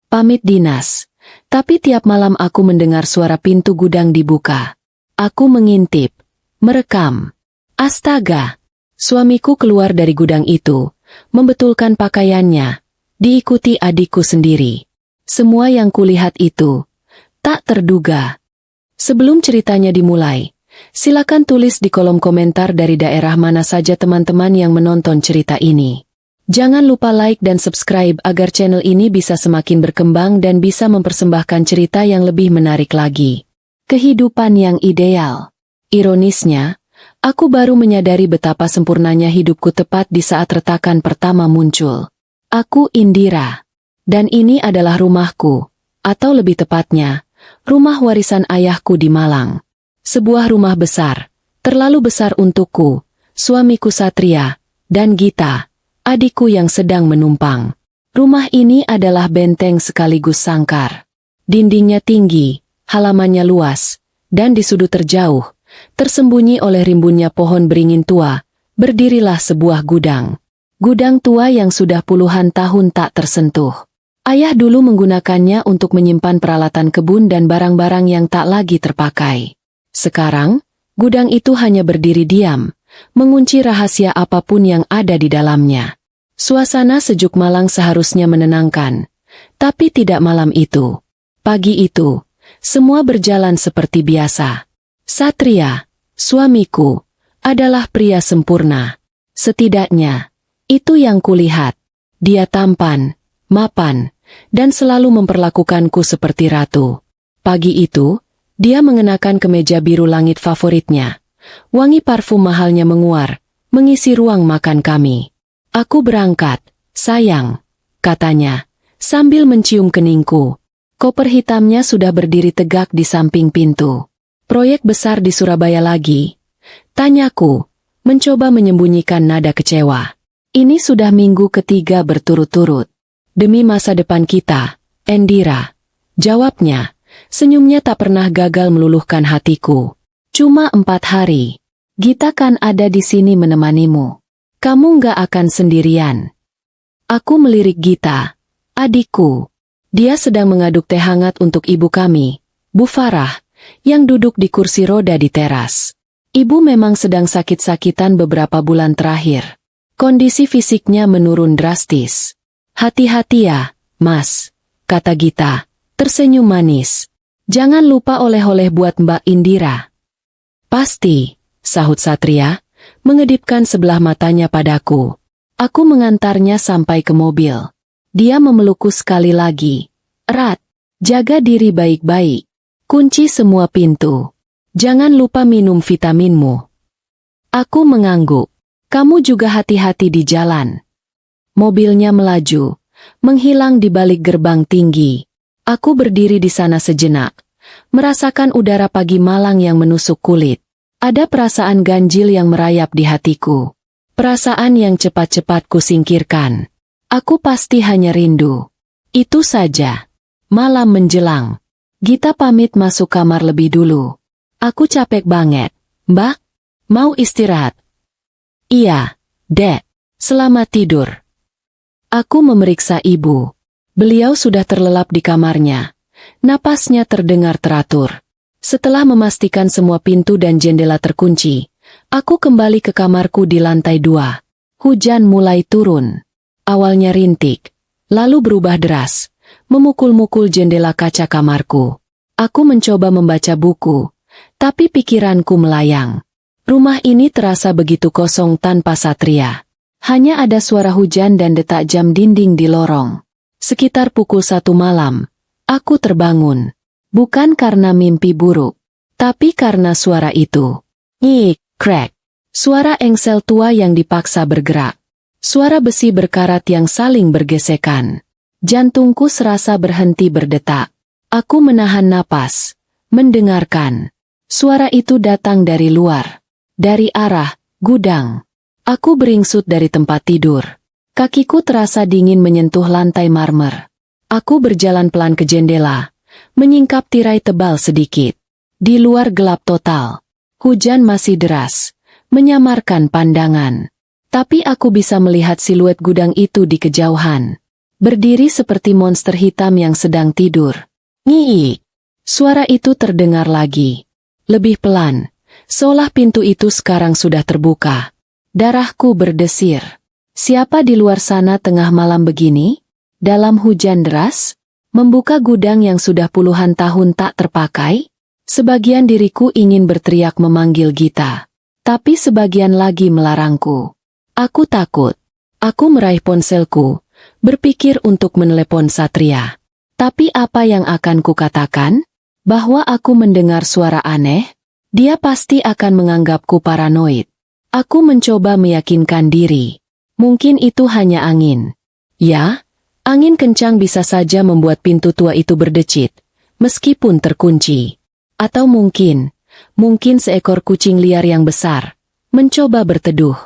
pamit dinas. Tapi tiap malam aku mendengar suara pintu gudang dibuka. Aku mengintip, merekam. Astaga! Suamiku keluar dari gudang itu, membetulkan pakaiannya, diikuti adikku sendiri. Semua yang kulihat itu tak terduga. Sebelum ceritanya dimulai, silakan tulis di kolom komentar dari daerah mana saja teman-teman yang menonton cerita ini. Jangan lupa like dan subscribe agar channel ini bisa semakin berkembang dan bisa mempersembahkan cerita yang lebih menarik lagi. Kehidupan yang ideal. Ironisnya, aku baru menyadari betapa sempurnanya hidupku tepat di saat retakan pertama muncul. Aku Indira. Dan ini adalah rumahku, atau lebih tepatnya, rumah warisan ayahku di Malang. Sebuah rumah besar, terlalu besar untukku, suamiku Satria, dan Gita, adikku yang sedang menumpang. Rumah ini adalah benteng sekaligus sangkar. Dindingnya tinggi, halamannya luas, dan di sudut terjauh, tersembunyi oleh rimbunnya pohon beringin tua, berdirilah sebuah gudang. Gudang tua yang sudah puluhan tahun tak tersentuh. Ayah dulu menggunakannya untuk menyimpan peralatan kebun dan barang-barang yang tak lagi terpakai. Sekarang, gudang itu hanya berdiri diam, mengunci rahasia apapun yang ada di dalamnya. Suasana sejuk Malang seharusnya menenangkan, tapi tidak malam itu. Pagi itu, semua berjalan seperti biasa. Satria, suamiku, adalah pria sempurna. Setidaknya, itu yang kulihat. Dia tampan, mapan, dan selalu memperlakukanku seperti ratu. Pagi itu, dia mengenakan kemeja biru langit favoritnya. Wangi parfum mahalnya menguar, mengisi ruang makan kami. Aku berangkat, sayang, katanya, sambil mencium keningku. Koper hitamnya sudah berdiri tegak di samping pintu. Proyek besar di Surabaya lagi? Tanyaku, mencoba menyembunyikan nada kecewa. Ini sudah minggu ketiga berturut-turut. Demi masa depan kita, Indira. Jawabnya, senyumnya tak pernah gagal meluluhkan hatiku. Cuma 4 hari. Gita kan ada di sini menemanimu. Kamu nggak akan sendirian. Aku melirik Gita, adikku. Dia sedang mengaduk teh hangat untuk ibu kami, Bu Farah, yang duduk di kursi roda di teras. Ibu memang sedang sakit-sakitan beberapa bulan terakhir. Kondisi fisiknya menurun drastis. Hati-hati ya, Mas, kata Gita, tersenyum manis. Jangan lupa oleh-oleh buat Mbak Indira. Pasti, sahut Satria, mengedipkan sebelah matanya padaku. Aku mengantarnya sampai ke mobil. Dia memelukku sekali lagi. Erat, jaga diri baik-baik. Kunci semua pintu. Jangan lupa minum vitaminmu. Aku mengangguk. Kamu juga hati-hati di jalan. Mobilnya melaju, menghilang di balik gerbang tinggi. Aku berdiri di sana sejenak, merasakan udara pagi Malang yang menusuk kulit. Ada perasaan ganjil yang merayap di hatiku. Perasaan yang cepat-cepat kusingkirkan. Aku pasti hanya rindu. Itu saja. Malam menjelang. Gita pamit masuk kamar lebih dulu. Aku capek banget. Mbak, mau istirahat? Iya, Dek. Selamat tidur. Aku memeriksa ibu. Beliau sudah terlelap di kamarnya. Napasnya terdengar teratur. Setelah memastikan semua pintu dan jendela terkunci, aku kembali ke kamarku di lantai 2. Hujan mulai turun. Awalnya rintik, lalu berubah deras, memukul-mukul jendela kaca kamarku. Aku mencoba membaca buku, tapi pikiranku melayang. Rumah ini terasa begitu kosong tanpa Satria. Hanya ada suara hujan dan detak jam dinding di lorong. Sekitar pukul 1 malam, aku terbangun. Bukan karena mimpi buruk, tapi karena suara itu. Nyik, krek. Suara engsel tua yang dipaksa bergerak. Suara besi berkarat yang saling bergesekan. Jantungku serasa berhenti berdetak. Aku menahan napas, mendengarkan. Suara itu datang dari luar. Dari arah gudang. Aku beringsut dari tempat tidur. Kakiku terasa dingin menyentuh lantai marmer. Aku berjalan pelan ke jendela, menyingkap tirai tebal sedikit. Di luar gelap total. Hujan masih deras, menyamarkan pandangan. Tapi aku bisa melihat siluet gudang itu di kejauhan. berdiri seperti monster hitam yang sedang tidur. Ngii! Suara itu terdengar lagi. Lebih pelan, seolah pintu itu sekarang sudah terbuka. Darahku berdesir. Siapa di luar sana tengah malam begini? Dalam hujan deras? Membuka gudang yang sudah puluhan tahun tak terpakai? Sebagian diriku ingin berteriak memanggil Gita. Tapi sebagian lagi melarangku. Aku takut. Aku meraih ponselku, berpikir untuk menelepon Satria. Tapi apa yang akan kukatakan? Bahwa aku mendengar suara aneh? Dia pasti akan menganggapku paranoid. Aku mencoba meyakinkan diri. Mungkin itu hanya angin. Ya, angin kencang bisa saja membuat pintu tua itu berdecit, meskipun terkunci. Atau mungkin seekor kucing liar yang besar, mencoba berteduh.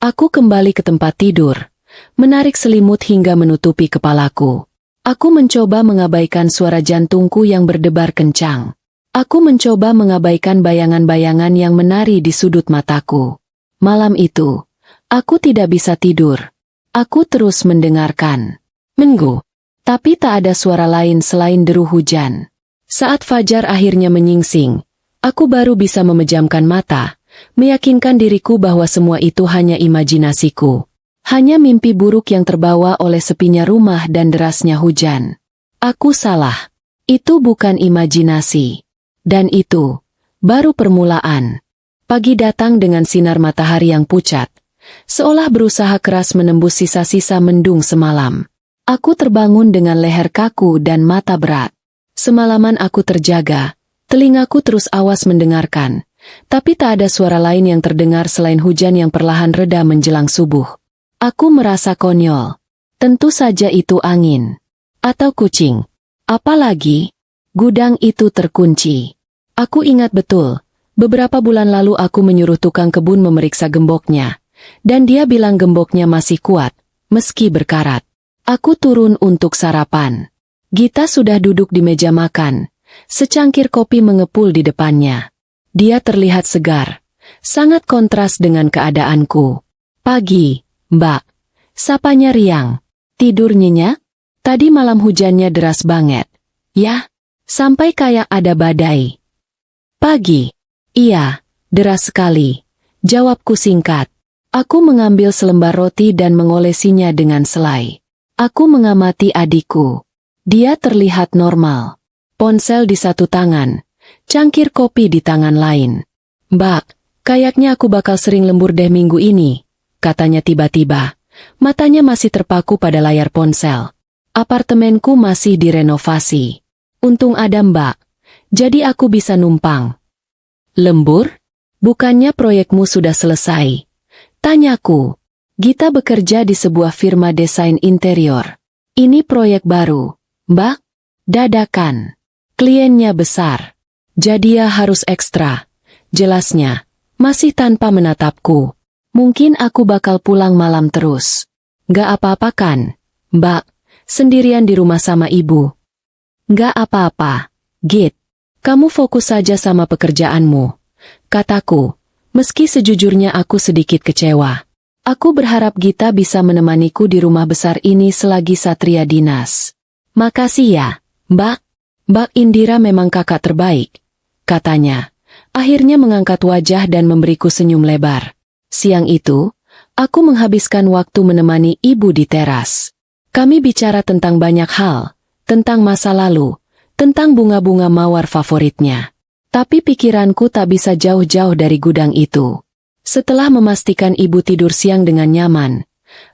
Aku kembali ke tempat tidur, menarik selimut hingga menutupi kepalaku. Aku mencoba mengabaikan suara jantungku yang berdebar kencang. Aku mencoba mengabaikan bayangan-bayangan yang menari di sudut mataku. Malam itu, aku tidak bisa tidur. Aku terus mendengarkan. Menggu. Tapi tak ada suara lain selain deru hujan. Saat fajar akhirnya menyingsing, aku baru bisa memejamkan mata, meyakinkan diriku bahwa semua itu hanya imajinasiku. Hanya mimpi buruk yang terbawa oleh sepinya rumah dan derasnya hujan. Aku salah. Itu bukan imajinasi. Dan itu baru permulaan. Pagi datang dengan sinar matahari yang pucat, seolah berusaha keras menembus sisa-sisa mendung semalam. Aku terbangun dengan leher kaku dan mata berat. Semalaman aku terjaga, telingaku terus awas mendengarkan, tapi tak ada suara lain yang terdengar selain hujan yang perlahan reda menjelang subuh. Aku merasa konyol. Tentu saja itu angin. Atau kucing. Apalagi, gudang itu terkunci. Aku ingat betul, beberapa bulan lalu aku menyuruh tukang kebun memeriksa gemboknya, dan dia bilang gemboknya masih kuat, meski berkarat. Aku turun untuk sarapan. Gita sudah duduk di meja makan, secangkir kopi mengepul di depannya. Dia terlihat segar, sangat kontras dengan keadaanku. Pagi, Mbak. Sapanya riang. Tidur nyenyak? Tadi malam hujannya deras banget. Yah, sampai kayak ada badai. Pagi. Iya, deras sekali. Jawabku singkat. Aku mengambil selembar roti dan mengolesinya dengan selai. Aku mengamati adikku. Dia terlihat normal. Ponsel di satu tangan, cangkir kopi di tangan lain. Mbak, kayaknya aku bakal sering lembur deh minggu ini, katanya tiba-tiba. Matanya masih terpaku pada layar ponsel. Apartemenku masih direnovasi. Untung ada Mbak. Jadi aku bisa numpang. Lembur? Bukannya proyekmu sudah selesai? Tanyaku. Gita bekerja di sebuah firma desain interior. Ini proyek baru, Mbak. Dadakan. Kliennya besar. Jadi ya harus ekstra. Jelasnya, masih tanpa menatapku. Mungkin aku bakal pulang malam terus. Gak apa-apa kan, Mbak? Sendirian di rumah sama ibu. Gak apa-apa, Git. Kamu fokus saja sama pekerjaanmu. Kataku, meski sejujurnya aku sedikit kecewa. Aku berharap Gita bisa menemaniku di rumah besar ini selagi Satria dinas. Makasih ya, Mbak. Mbak Indira memang kakak terbaik, katanya. Akhirnya mengangkat wajah dan memberiku senyum lebar. Siang itu, aku menghabiskan waktu menemani ibu di teras. Kami bicara tentang banyak hal, tentang masa lalu, tentang bunga-bunga mawar favoritnya. Tapi pikiranku tak bisa jauh-jauh dari gudang itu. Setelah memastikan ibu tidur siang dengan nyaman,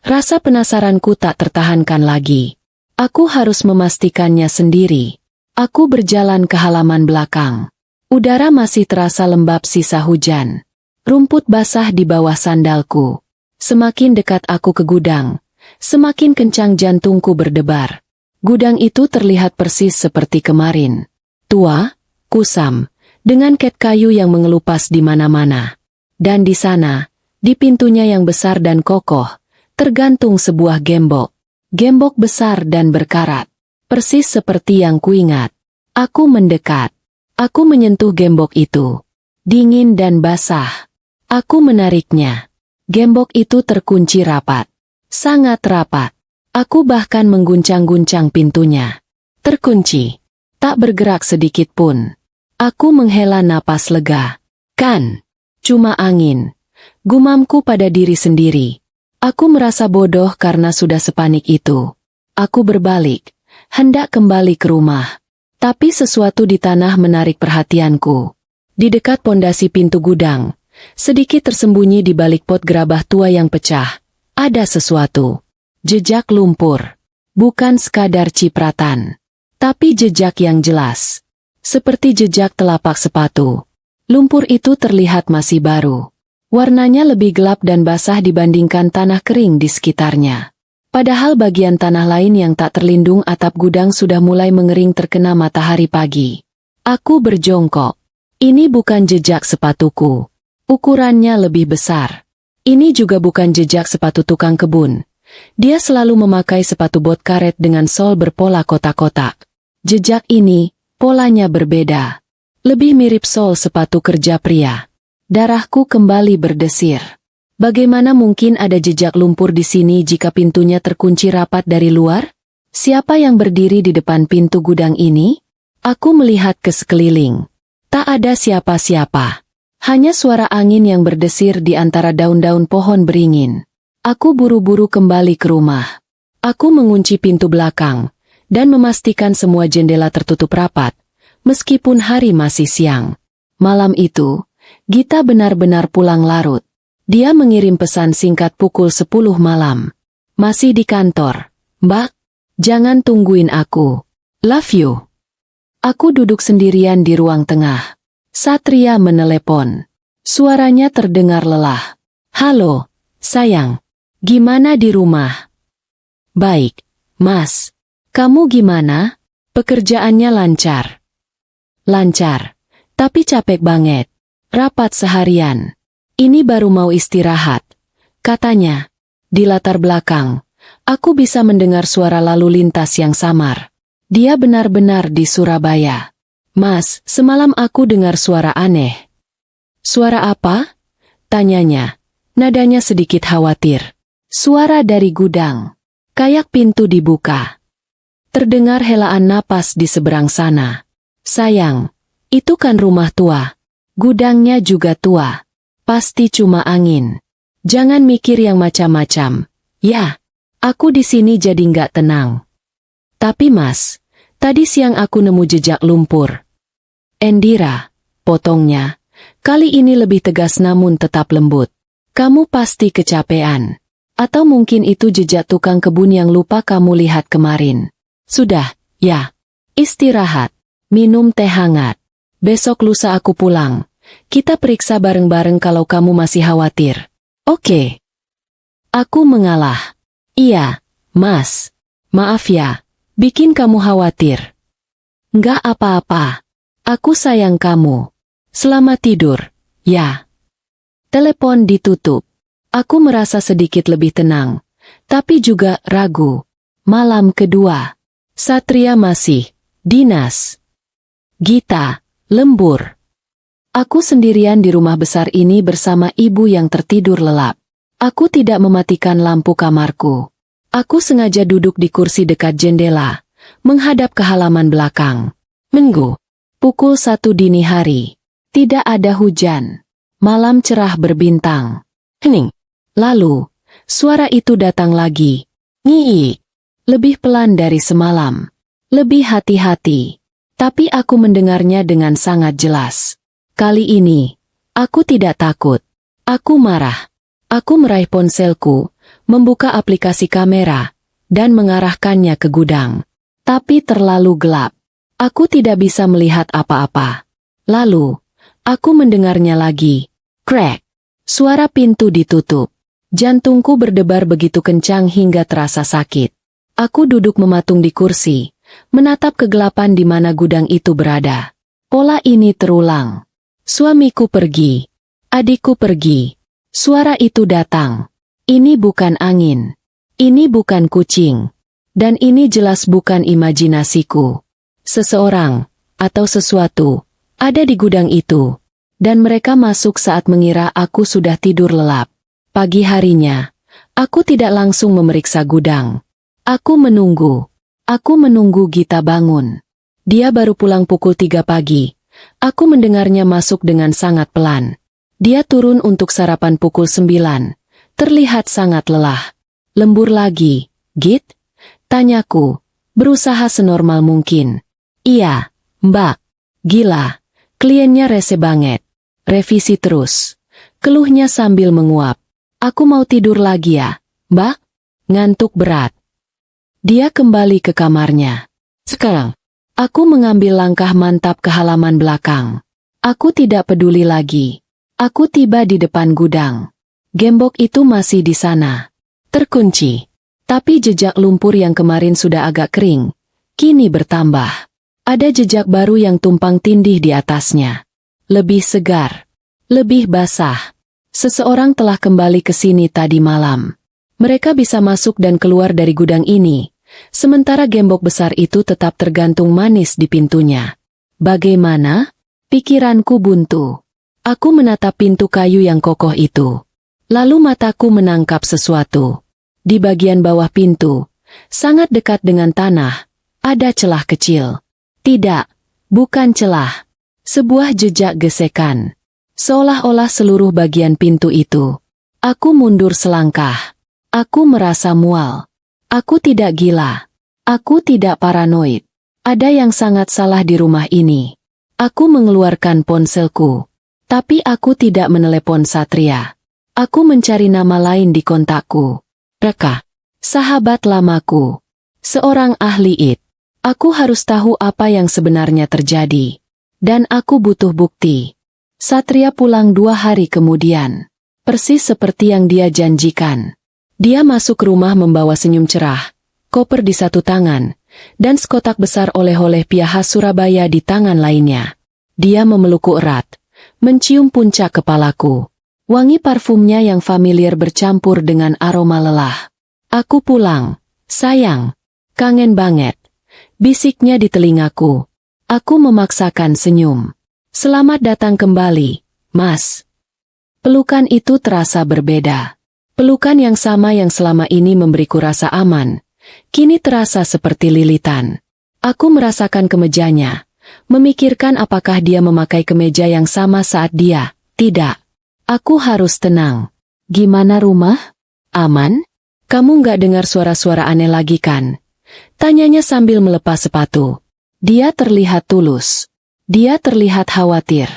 rasa penasaranku tak tertahankan lagi. Aku harus memastikannya sendiri. Aku berjalan ke halaman belakang. Udara masih terasa lembab sisa hujan. Rumput basah di bawah sandalku. Semakin dekat aku ke gudang, semakin kencang jantungku berdebar. Gudang itu terlihat persis seperti kemarin. Tua, kusam, dengan ket kayu yang mengelupas di mana-mana. Dan di sana, di pintunya yang besar dan kokoh, tergantung sebuah gembok. Gembok besar dan berkarat. Persis seperti yang kuingat. Aku mendekat. Aku menyentuh gembok itu. Dingin dan basah. Aku menariknya. Gembok itu terkunci rapat. Sangat rapat. Aku bahkan mengguncang-guncang pintunya. Terkunci. Tak bergerak sedikit pun. Aku menghela napas lega. Kan? Cuma angin. Gumamku pada diri sendiri. Aku merasa bodoh karena sudah sepanik itu. Aku berbalik. Hendak kembali ke rumah. Tapi sesuatu di tanah menarik perhatianku. Di dekat pondasi pintu gudang, sedikit tersembunyi di balik pot gerabah tua yang pecah, ada sesuatu. Jejak lumpur. Bukan sekadar cipratan. Tapi jejak yang jelas. Seperti jejak telapak sepatu. Lumpur itu terlihat masih baru. Warnanya lebih gelap dan basah dibandingkan tanah kering di sekitarnya. Padahal bagian tanah lain yang tak terlindung atap gudang sudah mulai mengering terkena matahari pagi. Aku berjongkok. Ini bukan jejak sepatuku. Ukurannya lebih besar. Ini juga bukan jejak sepatu tukang kebun. Dia selalu memakai sepatu bot karet dengan sol berpola kotak-kotak. Jejak ini, polanya berbeda. Lebih mirip sol sepatu kerja pria. Darahku kembali berdesir. Bagaimana mungkin ada jejak lumpur di sini jika pintunya terkunci rapat dari luar? Siapa yang berdiri di depan pintu gudang ini? Aku melihat ke sekeliling. Tak ada siapa-siapa. Hanya suara angin yang berdesir di antara daun-daun pohon beringin. Aku buru-buru kembali ke rumah. Aku mengunci pintu belakang, dan memastikan semua jendela tertutup rapat, meskipun hari masih siang. Malam itu, Gita benar-benar pulang larut. Dia mengirim pesan singkat pukul 10 malam. Masih di kantor, Mbak? Jangan tungguin aku. Love you. Aku duduk sendirian di ruang tengah. Satria menelepon. Suaranya terdengar lelah. Halo, sayang. Gimana di rumah? Baik, Mas. Kamu gimana? Pekerjaannya lancar? Lancar, tapi capek banget. Rapat seharian. Ini baru mau istirahat. Katanya, di latar belakang, aku bisa mendengar suara lalu lintas yang samar. Dia benar-benar di Surabaya. Mas, semalam aku dengar suara aneh. Suara apa? Tanyanya. Nadanya sedikit khawatir. Suara dari gudang. Kayak pintu dibuka. Terdengar helaan napas di seberang sana. Sayang, itu kan rumah tua. Gudangnya juga tua. Pasti cuma angin. Jangan mikir yang macam-macam. Ya, aku di sini jadi nggak tenang. Tapi Mas, tadi siang aku nemu jejak lumpur. Endira, potongnya. Kali ini lebih tegas namun tetap lembut. Kamu pasti kecapean. Atau mungkin itu jejak tukang kebun yang lupa kamu lihat kemarin. Sudah, ya. Istirahat. Minum teh hangat. Besok lusa aku pulang. Kita periksa bareng-bareng kalau kamu masih khawatir. Oke. Aku mengalah. Iya, Mas. Maaf ya, bikin kamu khawatir. Nggak apa-apa. Aku sayang kamu. Selamat tidur, ya. Telepon ditutup. Aku merasa sedikit lebih tenang, tapi juga ragu. Malam kedua. Satria masih dinas. Gita, lembur. Aku sendirian di rumah besar ini bersama ibu yang tertidur lelap. Aku tidak mematikan lampu kamarku. Aku sengaja duduk di kursi dekat jendela, menghadap ke halaman belakang. Minggu. Pukul 1 dini hari. Tidak ada hujan. Malam cerah berbintang. Hening. Lalu, suara itu datang lagi. Ngii. Lebih pelan dari semalam. Lebih hati-hati. Tapi aku mendengarnya dengan sangat jelas. Kali ini, aku tidak takut. Aku marah. Aku meraih ponselku, membuka aplikasi kamera, dan mengarahkannya ke gudang. Tapi terlalu gelap. Aku tidak bisa melihat apa-apa. Lalu, aku mendengarnya lagi. Crack. Suara pintu ditutup. Jantungku berdebar begitu kencang hingga terasa sakit. Aku duduk mematung di kursi, menatap kegelapan di mana gudang itu berada. Pola ini terulang. Suamiku pergi. Adikku pergi. Suara itu datang. Ini bukan angin. Ini bukan kucing. Dan ini jelas bukan imajinasiku. Seseorang, atau sesuatu, ada di gudang itu. Dan mereka masuk saat mengira aku sudah tidur lelap. Pagi harinya, aku tidak langsung memeriksa gudang. Aku menunggu. Aku menunggu Gita bangun. Dia baru pulang pukul 3 pagi. Aku mendengarnya masuk dengan sangat pelan. Dia turun untuk sarapan pukul 9. Terlihat sangat lelah. Lembur lagi, Git? Tanyaku, berusaha senormal mungkin. Iya, Mbak. Gila, kliennya rese banget. Revisi terus. Keluhnya sambil menguap. Aku mau tidur lagi ya, Mbak? Ngantuk berat. Dia kembali ke kamarnya. Sekarang, aku mengambil langkah mantap ke halaman belakang. Aku tidak peduli lagi. Aku tiba di depan gudang. Gembok itu masih di sana. Terkunci. Tapi jejak lumpur yang kemarin sudah agak kering, kini bertambah. Ada jejak baru yang tumpang tindih di atasnya. Lebih segar. Lebih basah. Seseorang telah kembali ke sini tadi malam. Mereka bisa masuk dan keluar dari gudang ini, sementara gembok besar itu tetap tergantung manis di pintunya. Bagaimana? Pikiranku buntu. Aku menatap pintu kayu yang kokoh itu. Lalu mataku menangkap sesuatu. Di bagian bawah pintu, sangat dekat dengan tanah, ada celah kecil. Tidak, bukan celah. Sebuah jejak gesekan. Seolah-olah seluruh bagian pintu itu. Aku mundur selangkah. Aku merasa mual. Aku tidak gila. Aku tidak paranoid. Ada yang sangat salah di rumah ini. Aku mengeluarkan ponselku. Tapi aku tidak menelepon Satria. Aku mencari nama lain di kontakku. Reka, sahabat lamaku. Seorang ahli IT. Aku harus tahu apa yang sebenarnya terjadi. Dan aku butuh bukti. Satria pulang 2 hari kemudian. Persis seperti yang dia janjikan. Dia masuk rumah membawa senyum cerah, koper di satu tangan, dan sekotak besar oleh-oleh pia khas Surabaya di tangan lainnya. Dia memelukku erat, mencium puncak kepalaku. Wangi parfumnya yang familiar bercampur dengan aroma lelah. Aku pulang, sayang. Kangen banget. Bisiknya di telingaku. Aku memaksakan senyum. Selamat datang kembali, Mas. Pelukan itu terasa berbeda. Pelukan yang sama yang selama ini memberiku rasa aman, kini terasa seperti lilitan. Aku merasakan kemejanya, memikirkan apakah dia memakai kemeja yang sama saat dia. Tidak. Aku harus tenang. Gimana rumah? Aman? Kamu nggak dengar suara-suara aneh lagi kan? Tanyanya sambil melepas sepatu. Dia terlihat tulus. Dia terlihat khawatir.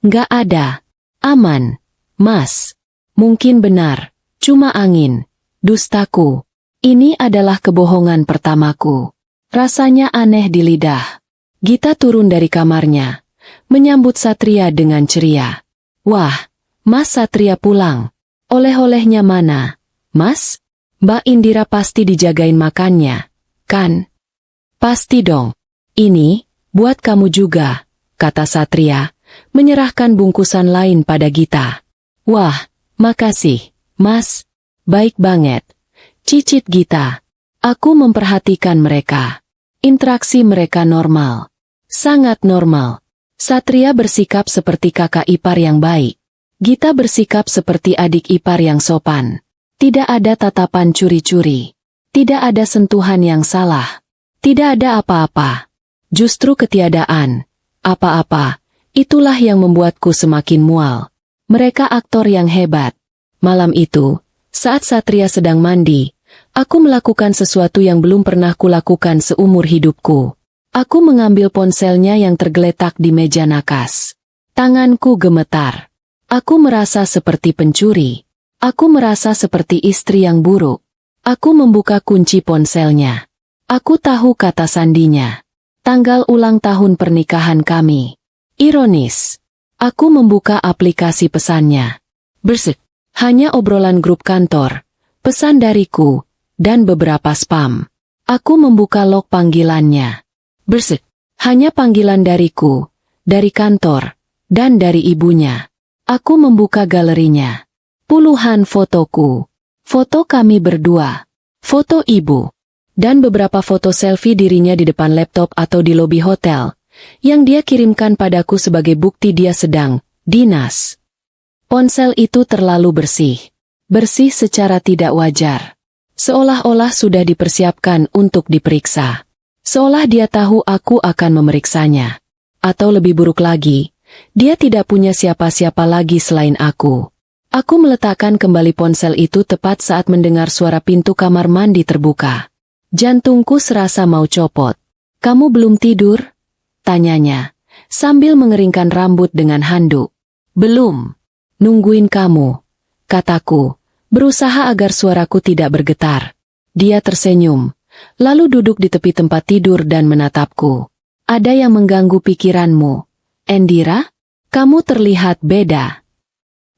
Nggak ada. Aman. Mas. Mungkin benar. Cuma angin. Dustaku. Ini adalah kebohongan pertamaku. Rasanya aneh di lidah. Gita turun dari kamarnya. Menyambut Satria dengan ceria. Wah, Mas Satria pulang. Oleh-olehnya mana? Mas? Mbak Indira pasti dijagain makannya. Kan? Pasti dong. Ini, buat kamu juga, kata Satria, menyerahkan bungkusan lain pada Gita. Wah, makasih, Mas. Baik banget. Cicit Gita. Aku memperhatikan mereka. Interaksi mereka normal. Sangat normal. Satria bersikap seperti kakak ipar yang baik. Gita bersikap seperti adik ipar yang sopan. Tidak ada tatapan curi-curi. Tidak ada sentuhan yang salah. Tidak ada apa-apa. Justru ketiadaan, apa-apa, itulah yang membuatku semakin mual. Mereka aktor yang hebat. Malam itu, saat Satria sedang mandi, aku melakukan sesuatu yang belum pernah kulakukan seumur hidupku. Aku mengambil ponselnya yang tergeletak di meja nakas. Tanganku gemetar. Aku merasa seperti pencuri. Aku merasa seperti istri yang buruk. Aku membuka kunci ponselnya. Aku tahu kata sandinya. Tanggal ulang tahun pernikahan kami. Ironis. Aku membuka aplikasi pesannya. Bersik. Hanya obrolan grup kantor, pesan dariku, dan beberapa spam. Aku membuka log panggilannya. Bersik. Hanya panggilan dariku, dari kantor, dan dari ibunya. Aku membuka galerinya. Puluhan fotoku. Foto kami berdua. Foto ibu. Dan beberapa foto selfie dirinya di depan laptop atau di lobi hotel, yang dia kirimkan padaku sebagai bukti dia sedang dinas. Ponsel itu terlalu bersih. Bersih secara tidak wajar. Seolah-olah sudah dipersiapkan untuk diperiksa. Seolah dia tahu aku akan memeriksanya. Atau lebih buruk lagi, dia tidak punya siapa-siapa lagi selain aku. Aku meletakkan kembali ponsel itu tepat saat mendengar suara pintu kamar mandi terbuka. Jantungku serasa mau copot. "Kamu belum tidur?" tanyanya, sambil mengeringkan rambut dengan handuk. "Belum. Nungguin kamu," kataku, berusaha agar suaraku tidak bergetar. Dia tersenyum, lalu duduk di tepi tempat tidur dan menatapku. "Ada yang mengganggu pikiranmu, Endira? Kamu terlihat beda."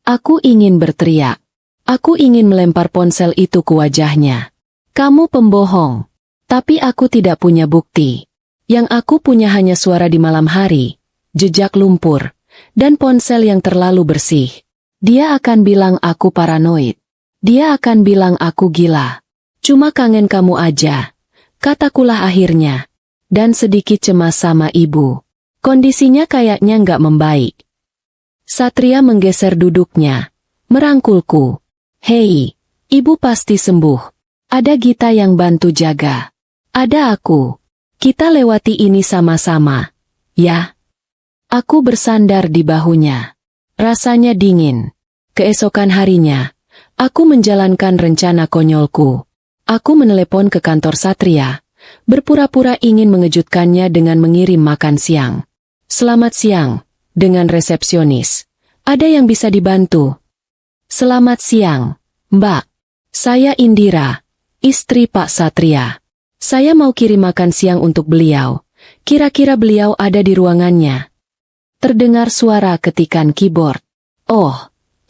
Aku ingin berteriak. Aku ingin melempar ponsel itu ke wajahnya. "Kamu pembohong." Tapi aku tidak punya bukti. Yang aku punya hanya suara di malam hari, jejak lumpur, dan ponsel yang terlalu bersih. Dia akan bilang aku paranoid. Dia akan bilang aku gila. "Cuma kangen kamu aja," katakulah akhirnya. Dan sedikit cemas sama ibu. Kondisinya kayaknya nggak membaik. Satria menggeser duduknya, merangkulku. "Hei, ibu pasti sembuh. Ada Gita yang bantu jaga. Ada aku. Kita lewati ini sama-sama, ya?" Aku bersandar di bahunya. Rasanya dingin. Keesokan harinya, aku menjalankan rencana konyolku. Aku menelepon ke kantor Satria, berpura-pura ingin mengejutkannya dengan mengirim makan siang. "Selamat siang," dengan resepsionis. "Ada yang bisa dibantu?" "Selamat siang, Mbak. Saya Indira, istri Pak Satria. Saya mau kirim makan siang untuk beliau. Kira-kira beliau ada di ruangannya." Terdengar suara ketikan keyboard. "Oh,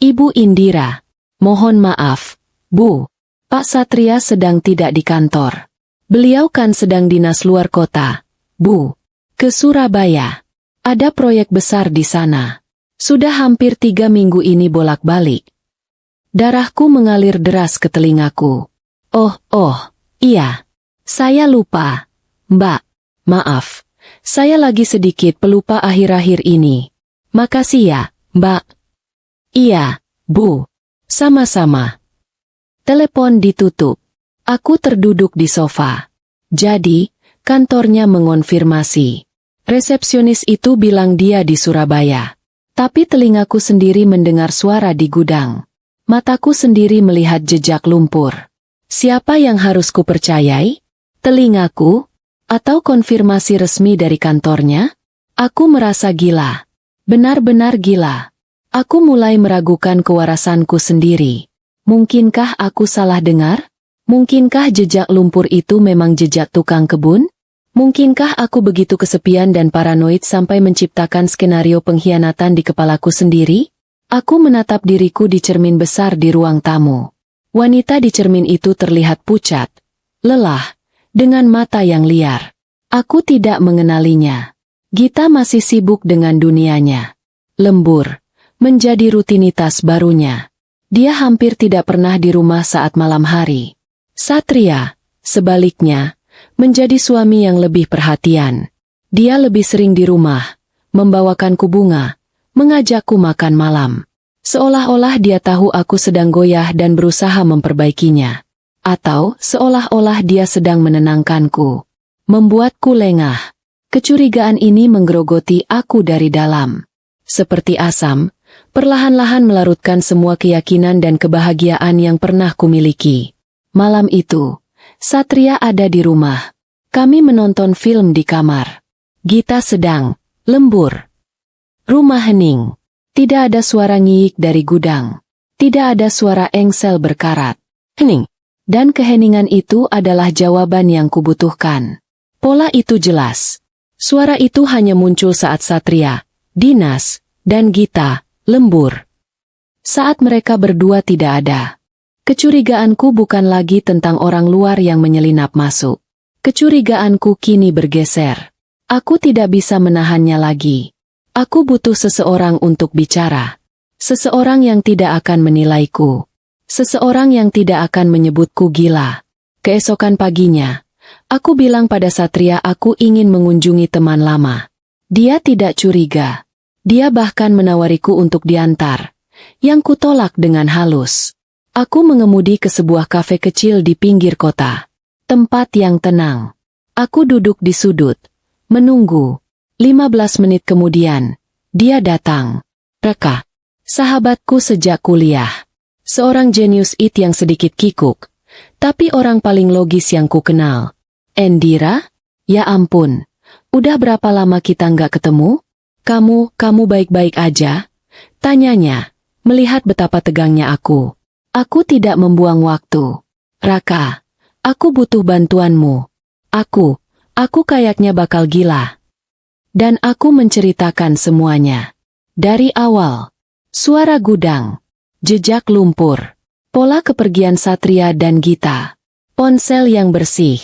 Ibu Indira. Mohon maaf, Bu. Pak Satria sedang tidak di kantor. Beliau kan sedang dinas luar kota, Bu. Ke Surabaya. Ada proyek besar di sana. Sudah hampir 3 minggu ini bolak-balik." Darahku mengalir deras ke telingaku. Oh, iya. Saya lupa. Mbak, maaf. Saya lagi sedikit pelupa akhir-akhir ini. Makasih ya, Mbak." "Iya, Bu. Sama-sama." Telepon ditutup. Aku terduduk di sofa. Jadi, kantornya mengonfirmasi. Resepsionis itu bilang dia di Surabaya. Tapi telingaku sendiri mendengar suara di gudang. Mataku sendiri melihat jejak lumpur. Siapa yang harus kupercayai? Telingaku? Atau konfirmasi resmi dari kantornya? Aku merasa gila. Benar-benar gila. Aku mulai meragukan kewarasanku sendiri. Mungkinkah aku salah dengar? Mungkinkah jejak lumpur itu memang jejak tukang kebun? Mungkinkah aku begitu kesepian dan paranoid sampai menciptakan skenario pengkhianatan di kepalaku sendiri? Aku menatap diriku di cermin besar di ruang tamu. Wanita di cermin itu terlihat pucat, lelah, dengan mata yang liar. Aku tidak mengenalinya. Gita masih sibuk dengan dunianya. Lembur menjadi rutinitas barunya. Dia hampir tidak pernah di rumah saat malam hari. Satria, sebaliknya, menjadi suami yang lebih perhatian. Dia lebih sering di rumah, membawakanku bunga, mengajakku makan malam. Seolah-olah dia tahu aku sedang goyah dan berusaha memperbaikinya. Atau seolah-olah dia sedang menenangkanku. Membuatku lengah. Kecurigaan ini menggerogoti aku dari dalam. Seperti asam, perlahan-lahan melarutkan semua keyakinan dan kebahagiaan yang pernah kumiliki. Malam itu, Satria ada di rumah. Kami menonton film di kamar. Gita sedang lembur. Rumah hening. Tidak ada suara ngiik dari gudang. Tidak ada suara engsel berkarat. Hening. Dan keheningan itu adalah jawaban yang kubutuhkan. Pola itu jelas. Suara itu hanya muncul saat Satria, Dinas, dan Gita lembur. Saat mereka berdua tidak ada. Kecurigaanku bukan lagi tentang orang luar yang menyelinap masuk. Kecurigaanku kini bergeser. Aku tidak bisa menahannya lagi. Aku butuh seseorang untuk bicara. Seseorang yang tidak akan menilaiku. Seseorang yang tidak akan menyebutku gila. Keesokan paginya, aku bilang pada Satria aku ingin mengunjungi teman lama. Dia tidak curiga. Dia bahkan menawariku untuk diantar. Yang kutolak dengan halus. Aku mengemudi ke sebuah kafe kecil di pinggir kota. Tempat yang tenang. Aku duduk di sudut. Menunggu. 15 menit kemudian, dia datang. Raka. Sahabatku sejak kuliah. Seorang jenius yang sedikit kikuk. Tapi orang paling logis yang ku kenal. Endira? Ya ampun. Udah berapa lama kita nggak ketemu? Kamu baik-baik aja? Tanyanya, melihat betapa tegangnya aku. Aku tidak membuang waktu. Raka, aku butuh bantuanmu. Aku kayaknya bakal gila. Dan aku menceritakan semuanya. Dari awal. Suara gudang. Jejak lumpur. Pola kepergian Satria dan Gita. Ponsel yang bersih.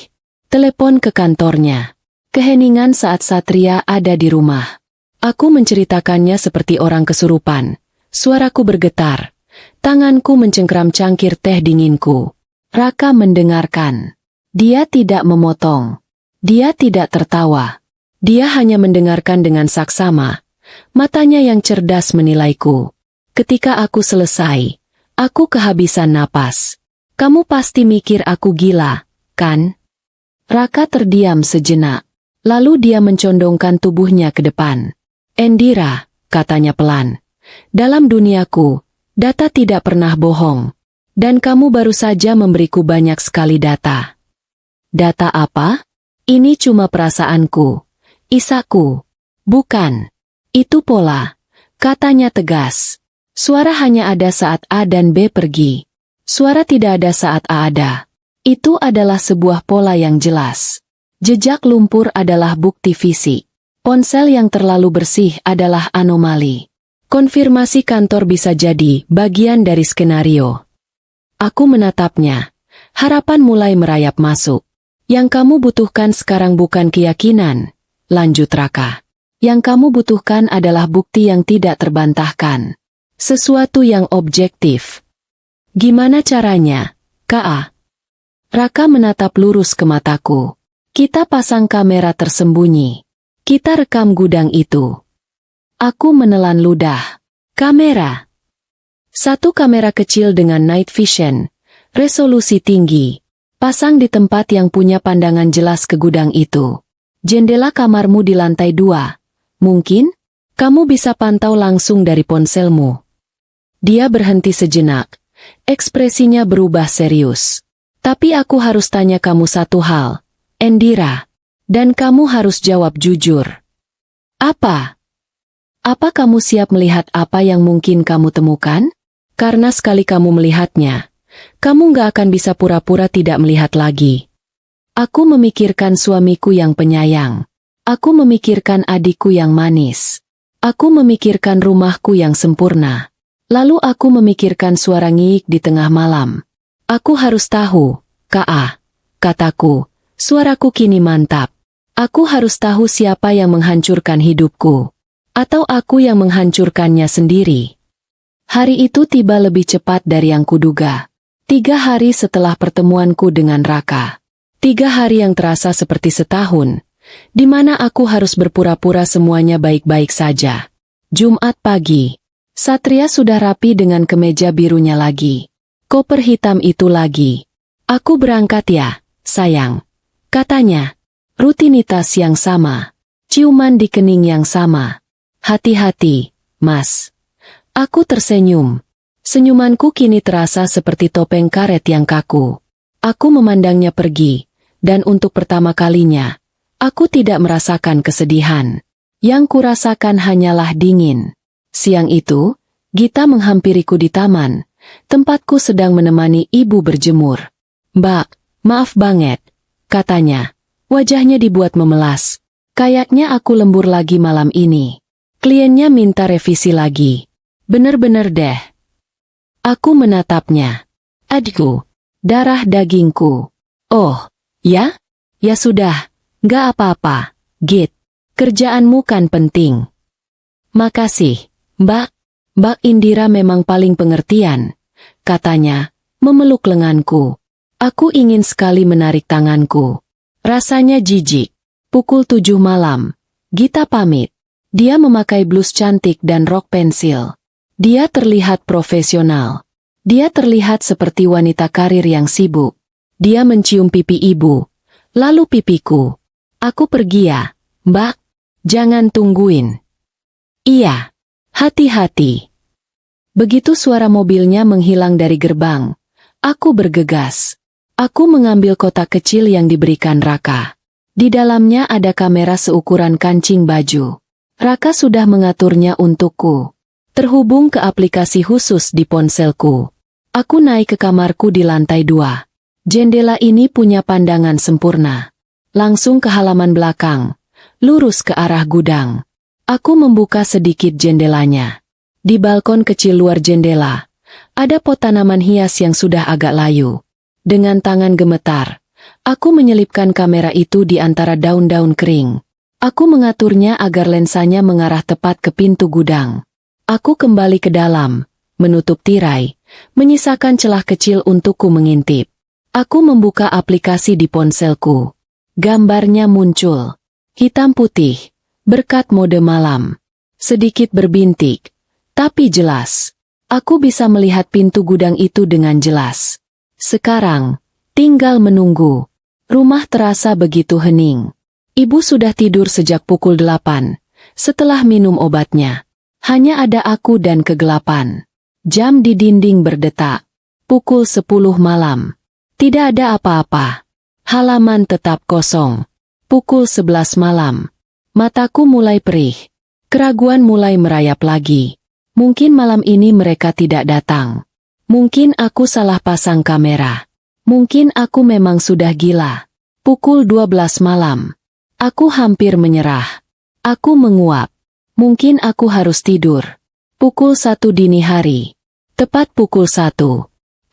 Telepon ke kantornya. Keheningan saat Satria ada di rumah. Aku menceritakannya seperti orang kesurupan. Suaraku bergetar. Tanganku mencengkeram cangkir teh dinginku. Raka mendengarkan. Dia tidak memotong. Dia tidak tertawa. Dia hanya mendengarkan dengan saksama. Matanya yang cerdas menilaiku. Ketika aku selesai, aku kehabisan napas. Kamu pasti mikir aku gila, kan? Raka terdiam sejenak. Lalu dia mencondongkan tubuhnya ke depan. Endira, katanya pelan. Dalam duniaku, data tidak pernah bohong. Dan kamu baru saja memberiku banyak sekali data. Data apa? Ini cuma perasaanku. Isaku. Bukan. Itu pola. Katanya tegas. Suara hanya ada saat A dan B pergi. Suara tidak ada saat A ada. Itu adalah sebuah pola yang jelas. Jejak lumpur adalah bukti fisik. Ponsel yang terlalu bersih adalah anomali. Konfirmasi kantor bisa jadi bagian dari skenario. Aku menatapnya. Harapan mulai merayap masuk. Yang kamu butuhkan sekarang bukan keyakinan, lanjut Raka. Yang kamu butuhkan adalah bukti yang tidak terbantahkan. Sesuatu yang objektif. Gimana caranya, K.A.? Raka menatap lurus ke mataku. Kita pasang kamera tersembunyi. Kita rekam gudang itu. Aku menelan ludah. Kamera. Satu kamera kecil dengan night vision, resolusi tinggi. Pasang di tempat yang punya pandangan jelas ke gudang itu. Jendela kamarmu di lantai 2. Mungkin, kamu bisa pantau langsung dari ponselmu. Dia berhenti sejenak. Ekspresinya berubah serius. Tapi aku harus tanya kamu satu hal, Endira. Dan kamu harus jawab jujur. Apa? Apa kamu siap melihat apa yang mungkin kamu temukan? Karena sekali kamu melihatnya, kamu gak akan bisa pura-pura tidak melihat lagi. Aku memikirkan suamiku yang penyayang. Aku memikirkan adikku yang manis. Aku memikirkan rumahku yang sempurna. Lalu aku memikirkan suara ngiik di tengah malam. Aku harus tahu, K.A., kataku, suaraku kini mantap. Aku harus tahu siapa yang menghancurkan hidupku. Atau aku yang menghancurkannya sendiri. Hari itu tiba lebih cepat dari yang kuduga. 3 hari setelah pertemuanku dengan Raka. 3 hari yang terasa seperti setahun, di mana aku harus berpura-pura semuanya baik-baik saja. Jumat pagi. Satria sudah rapi dengan kemeja birunya lagi. Koper hitam itu lagi. Aku berangkat ya, sayang. Katanya. Rutinitas yang sama. Ciuman di kening yang sama. Hati-hati, Mas. Aku tersenyum. Senyumanku kini terasa seperti topeng karet yang kaku. Aku memandangnya pergi, dan untuk pertama kalinya, aku tidak merasakan kesedihan. Yang kurasakan hanyalah dingin. Siang itu, Gita menghampiriku di taman. Tempatku sedang menemani ibu berjemur. Mbak, maaf banget, katanya. Wajahnya dibuat memelas. Kayaknya aku lembur lagi malam ini. Kliennya minta revisi lagi. Bener-bener deh. Aku menatapnya. Adikku, darah dagingku. Oh, ya? Ya sudah, nggak apa-apa, Git. Kerjaanmu kan penting. Makasih, Mbak. Mbak Indira memang paling pengertian, katanya, memeluk lenganku. Aku ingin sekali menarik tanganku. Rasanya jijik. Pukul 7 malam. Gita pamit. Dia memakai blus cantik dan rok pensil. Dia terlihat profesional. Dia terlihat seperti wanita karir yang sibuk. Dia mencium pipi ibu, lalu pipiku. Aku pergi ya, Mbak. Jangan tungguin. Iya. Hati-hati. Begitu suara mobilnya menghilang dari gerbang, aku bergegas. Aku mengambil kotak kecil yang diberikan Raka. Di dalamnya ada kamera seukuran kancing baju. Raka sudah mengaturnya untukku. Terhubung ke aplikasi khusus di ponselku. Aku naik ke kamarku di lantai 2. Jendela ini punya pandangan sempurna. Langsung ke halaman belakang, lurus ke arah gudang. Aku membuka sedikit jendelanya. Di balkon kecil luar jendela, ada pot tanaman hias yang sudah agak layu. Dengan tangan gemetar, aku menyelipkan kamera itu di antara daun-daun kering. Aku mengaturnya agar lensanya mengarah tepat ke pintu gudang. Aku kembali ke dalam, menutup tirai, menyisakan celah kecil untukku mengintip. Aku membuka aplikasi di ponselku. Gambarnya muncul. Hitam putih, berkat mode malam. Sedikit berbintik, tapi jelas. Aku bisa melihat pintu gudang itu dengan jelas. Sekarang, tinggal menunggu. Rumah terasa begitu hening. Ibu sudah tidur sejak pukul 8, setelah minum obatnya. Hanya ada aku dan kegelapan. Jam di dinding berdetak. Pukul 10 malam. Tidak ada apa-apa. Halaman tetap kosong. Pukul 11 malam. Mataku mulai perih. Keraguan mulai merayap lagi. Mungkin malam ini mereka tidak datang. Mungkin aku salah pasang kamera. Mungkin aku memang sudah gila. Pukul 12 malam. Aku hampir menyerah. Aku menguap. Mungkin aku harus tidur. Pukul 1 dini hari. Tepat pukul 1.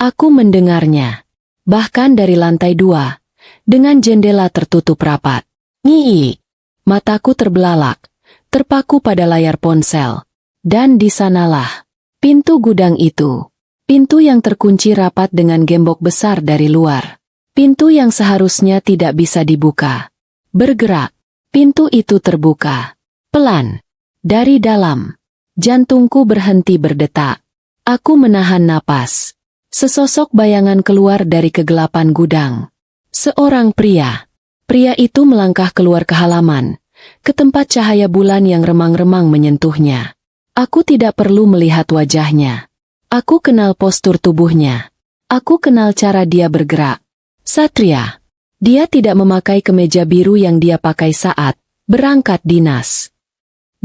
Aku mendengarnya. Bahkan dari lantai 2. Dengan jendela tertutup rapat. Ngii. Mataku terbelalak. Terpaku pada layar ponsel. Dan di sanalah. Pintu gudang itu. Pintu yang terkunci rapat dengan gembok besar dari luar. Pintu yang seharusnya tidak bisa dibuka. Bergerak. Pintu itu terbuka. Pelan. Dari dalam. Jantungku berhenti berdetak. Aku menahan napas. Sesosok bayangan keluar dari kegelapan gudang. Seorang pria. Pria itu melangkah keluar ke halaman. Ke tempat cahaya bulan yang remang-remang menyentuhnya. Aku tidak perlu melihat wajahnya. Aku kenal postur tubuhnya. Aku kenal cara dia bergerak. Satria. Dia tidak memakai kemeja biru yang dia pakai saat berangkat dinas.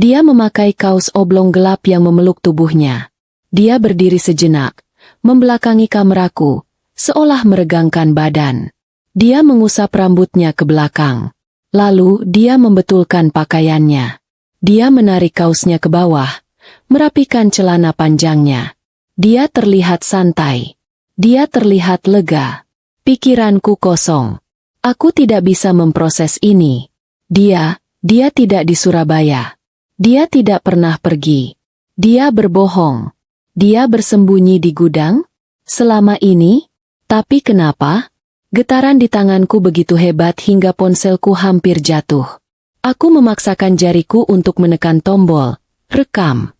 Dia memakai kaos oblong gelap yang memeluk tubuhnya. Dia berdiri sejenak, membelakangi kameraku, seolah meregangkan badan. Dia mengusap rambutnya ke belakang. Lalu dia membetulkan pakaiannya. Dia menarik kaosnya ke bawah, merapikan celana panjangnya. Dia terlihat santai. Dia terlihat lega. Pikiranku kosong. Aku tidak bisa memproses ini. Dia tidak di Surabaya. Dia tidak pernah pergi. Dia berbohong. Dia bersembunyi di gudang? Selama ini? Tapi kenapa? Getaran di tanganku begitu hebat hingga ponselku hampir jatuh. Aku memaksakan jariku untuk menekan tombol. Rekam.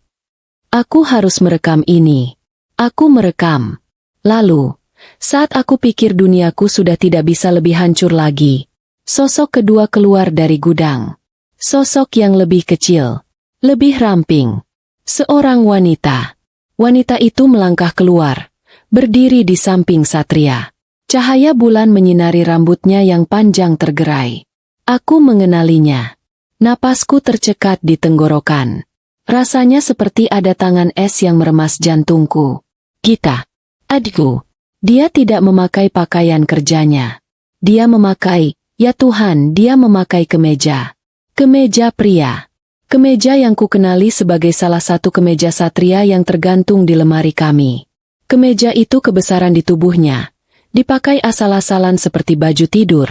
Aku harus merekam ini. Aku merekam. Lalu, saat aku pikir duniaku sudah tidak bisa lebih hancur lagi, sosok kedua keluar dari gudang. Sosok yang lebih kecil. Lebih ramping. Seorang wanita. Wanita itu melangkah keluar, berdiri di samping Satria. Cahaya bulan menyinari rambutnya yang panjang tergerai. Aku mengenalinya. Napasku tercekat di tenggorokan. Rasanya seperti ada tangan es yang meremas jantungku. Gita. Adikku. Dia tidak memakai pakaian kerjanya. Dia memakai, ya Tuhan, dia memakai kemeja. Kemeja pria. Kemeja yang kukenali sebagai salah satu kemeja Satria yang tergantung di lemari kami. Kemeja itu kebesaran di tubuhnya. Dipakai asal-asalan seperti baju tidur.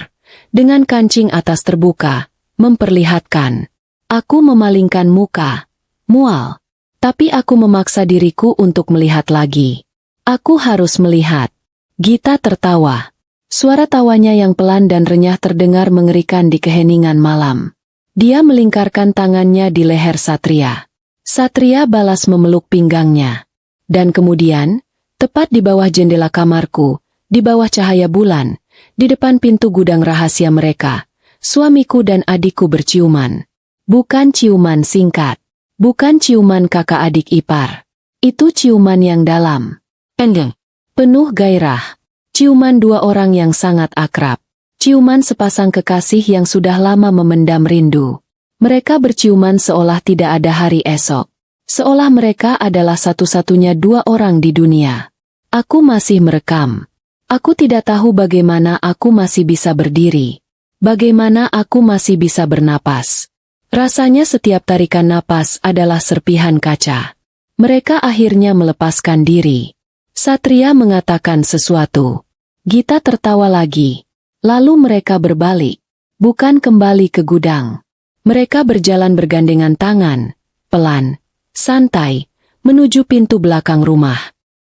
Dengan kancing atas terbuka, memperlihatkan. Aku memalingkan muka. Mual. Tapi aku memaksa diriku untuk melihat lagi. Aku harus melihat. Gita tertawa. Suara tawanya yang pelan dan renyah terdengar mengerikan di keheningan malam. Dia melingkarkan tangannya di leher Satria. Satria balas memeluk pinggangnya. Dan kemudian, Tepat di bawah jendela kamarku, di bawah cahaya bulan, di depan pintu gudang rahasia mereka, suamiku dan adikku berciuman. Bukan ciuman singkat. Bukan ciuman kakak adik ipar. Itu ciuman yang dalam. Pendek. Penuh gairah. Ciuman dua orang yang sangat akrab. Ciuman sepasang kekasih yang sudah lama memendam rindu. Mereka berciuman seolah tidak ada hari esok. Seolah mereka adalah satu-satunya dua orang di dunia. Aku masih merekam. Aku tidak tahu bagaimana aku masih bisa berdiri. Bagaimana aku masih bisa bernapas. Rasanya setiap tarikan napas adalah serpihan kaca. Mereka akhirnya melepaskan diri. Satria mengatakan sesuatu. Gita tertawa lagi. Lalu mereka berbalik. Bukan kembali ke gudang. Mereka berjalan bergandengan tangan. Pelan. Santai. Menuju pintu belakang rumah.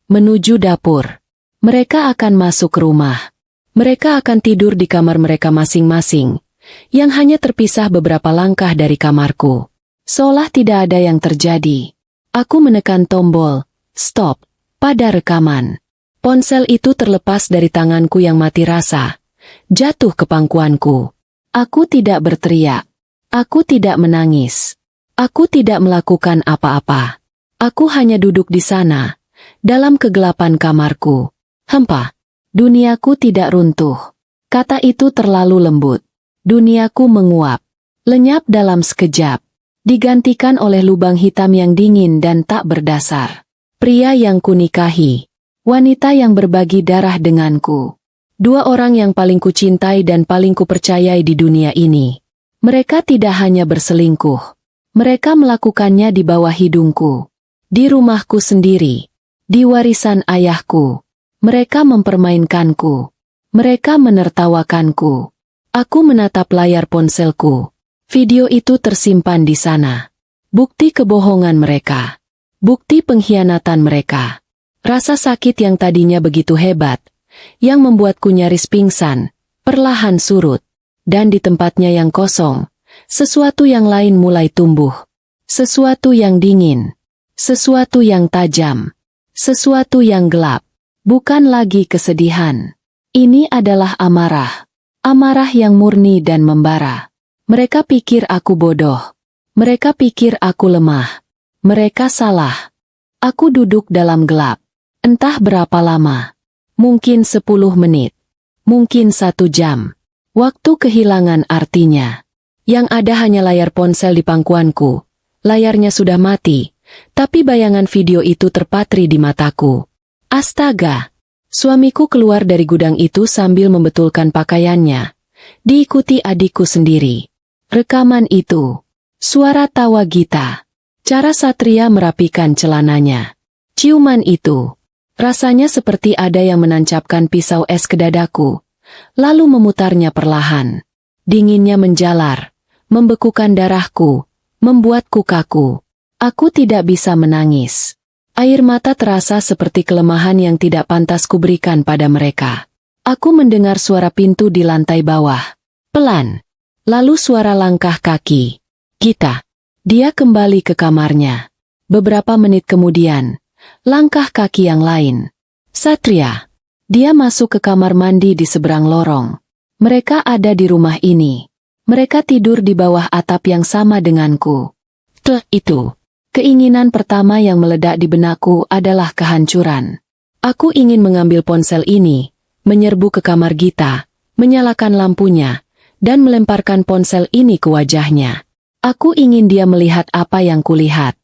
Menuju dapur. Mereka akan masuk rumah. Mereka akan tidur di kamar mereka masing-masing, yang hanya terpisah beberapa langkah dari kamarku. Seolah tidak ada yang terjadi. Aku menekan tombol stop pada rekaman. Ponsel itu terlepas dari tanganku yang mati rasa, jatuh ke pangkuanku. Aku tidak berteriak. Aku tidak menangis. Aku tidak melakukan apa-apa. Aku hanya duduk di sana, dalam kegelapan kamarku. Hempa. Duniaku tidak runtuh. Kata itu terlalu lembut. Duniaku menguap. Lenyap dalam sekejap. Digantikan oleh lubang hitam yang dingin dan tak berdasar. Pria yang kunikahi. Wanita yang berbagi darah denganku. Dua orang yang paling kucintai dan paling kupercayai di dunia ini. Mereka tidak hanya berselingkuh. Mereka melakukannya di bawah hidungku. Di rumahku sendiri. Di warisan ayahku. Mereka mempermainkanku. Mereka menertawakanku. Aku menatap layar ponselku. Video itu tersimpan di sana. Bukti kebohongan mereka. Bukti pengkhianatan mereka. Rasa sakit yang tadinya begitu hebat, yang membuatku nyaris pingsan, perlahan surut. Dan di tempatnya yang kosong, sesuatu yang lain mulai tumbuh. Sesuatu yang dingin. Sesuatu yang tajam. Sesuatu yang gelap. Bukan lagi kesedihan. Ini adalah amarah. Amarah yang murni dan membara. Mereka pikir aku bodoh. Mereka pikir aku lemah. Mereka salah. Aku duduk dalam gelap. Entah berapa lama. Mungkin 10 menit. Mungkin 1 jam. Waktu kehilangan artinya. Yang ada hanya layar ponsel di pangkuanku. Layarnya sudah mati. Tapi bayangan video itu terpatri di mataku. Astaga! Suamiku keluar dari gudang itu sambil membetulkan pakaiannya. Diikuti adikku sendiri. Rekaman itu. Suara tawa Gita. Cara Satria merapikan celananya. Ciuman itu. Rasanya seperti ada yang menancapkan pisau es ke dadaku. Lalu memutarnya perlahan. Dinginnya menjalar. Membekukan darahku. Membuatku kaku. Aku tidak bisa menangis. Air mata terasa seperti kelemahan yang tidak pantas kuberikan pada mereka. Aku mendengar suara pintu di lantai bawah. Pelan. Lalu suara langkah kaki. Gita. Dia kembali ke kamarnya. Beberapa menit kemudian, langkah kaki yang lain. Satria. Dia masuk ke kamar mandi di seberang lorong. Mereka ada di rumah ini. Mereka tidur di bawah atap yang sama denganku. Itu. Keinginan pertama yang meledak di benakku adalah kehancuran. Aku ingin mengambil ponsel ini, menyerbu ke kamar Gita, menyalakan lampunya, dan melemparkan ponsel ini ke wajahnya. Aku ingin dia melihat apa yang kulihat.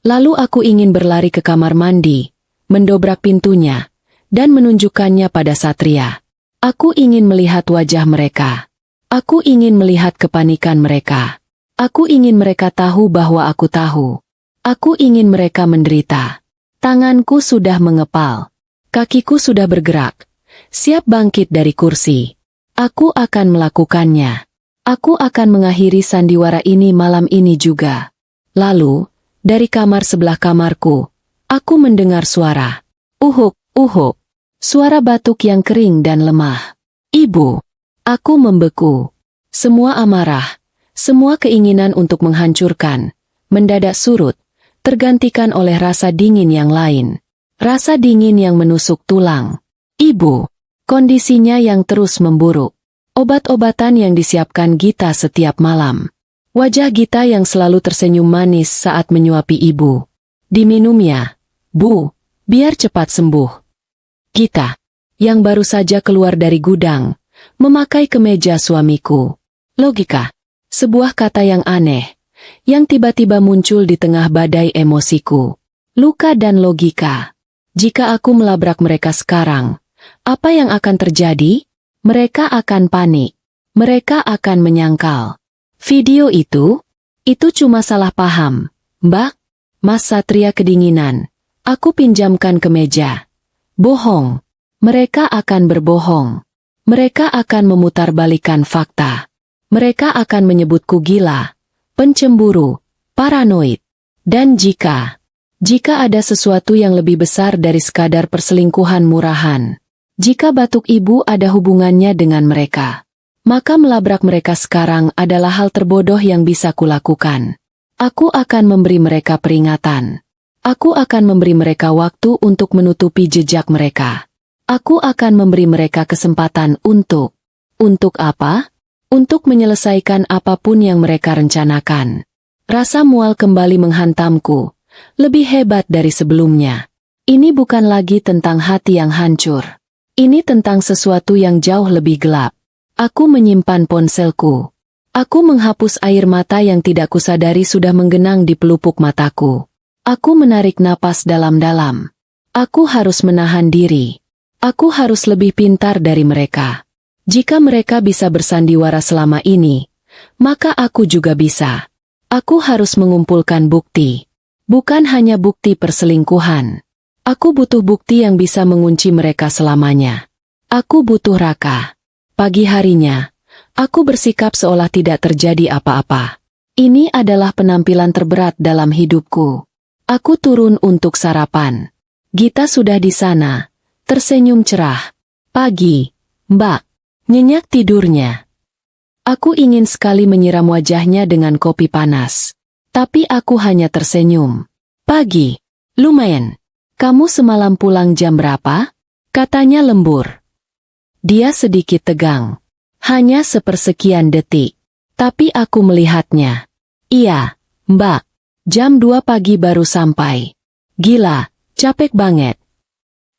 Lalu aku ingin berlari ke kamar mandi, mendobrak pintunya, dan menunjukkannya pada Satria. Aku ingin melihat wajah mereka. Aku ingin melihat kepanikan mereka. Aku ingin mereka tahu bahwa aku tahu. Aku ingin mereka menderita. Tanganku sudah mengepal. Kakiku sudah bergerak. Siap bangkit dari kursi. Aku akan melakukannya. Aku akan mengakhiri sandiwara ini malam ini juga. Lalu, dari kamar sebelah kamarku, aku mendengar suara. Uhuk, uhuk. Suara batuk yang kering dan lemah. Ibu. Aku membeku. Semua amarah, semua keinginan untuk menghancurkan, mendadak surut. Tergantikan oleh rasa dingin yang lain. Rasa dingin yang menusuk tulang. Ibu, kondisinya yang terus memburuk. Obat-obatan yang disiapkan Gita setiap malam. Wajah Gita yang selalu tersenyum manis saat menyuapi ibu. Diminum ya, Bu, biar cepat sembuh. Gita, yang baru saja keluar dari gudang, memakai kemeja suamiku. Logika, sebuah kata yang aneh, yang tiba-tiba muncul di tengah badai emosiku. Luka dan logika. Jika aku melabrak mereka sekarang, apa yang akan terjadi? Mereka akan panik. Mereka akan menyangkal. Video itu cuma salah paham. Mbak, Mas Satria kedinginan. Aku pinjamkan kemeja. Bohong. Mereka akan berbohong. Mereka akan memutarbalikkan fakta. Mereka akan menyebutku gila, pencemburu, paranoid. Dan jika ada sesuatu yang lebih besar dari sekadar perselingkuhan murahan, jika batuk ibu ada hubungannya dengan mereka, maka melabrak mereka sekarang adalah hal terbodoh yang bisa kulakukan. Aku akan memberi mereka peringatan. Aku akan memberi mereka waktu untuk menutupi jejak mereka. Aku akan memberi mereka kesempatan untuk apa? Untuk menyelesaikan apapun yang mereka rencanakan. Rasa mual kembali menghantamku, lebih hebat dari sebelumnya. Ini bukan lagi tentang hati yang hancur. Ini tentang sesuatu yang jauh lebih gelap. Aku menyimpan ponselku. Aku menghapus air mata yang tidak kusadari sudah menggenang di pelupuk mataku. Aku menarik napas dalam-dalam. Aku harus menahan diri. Aku harus lebih pintar dari mereka. Jika mereka bisa bersandiwara selama ini, maka aku juga bisa. Aku harus mengumpulkan bukti. Bukan hanya bukti perselingkuhan. Aku butuh bukti yang bisa mengunci mereka selamanya. Aku butuh Raka. Pagi harinya, aku bersikap seolah tidak terjadi apa-apa. Ini adalah penampilan terberat dalam hidupku. Aku turun untuk sarapan. Gita sudah di sana, tersenyum cerah. Pagi, Mbak. Nyenyak tidurnya. Aku ingin sekali menyiram wajahnya dengan kopi panas. Tapi aku hanya tersenyum. Pagi. Lumayan. Kamu semalam pulang jam berapa? Katanya lembur. Dia sedikit tegang. Hanya sepersekian detik. Tapi aku melihatnya. Iya, Mbak. Jam 2 pagi baru sampai. Gila, capek banget.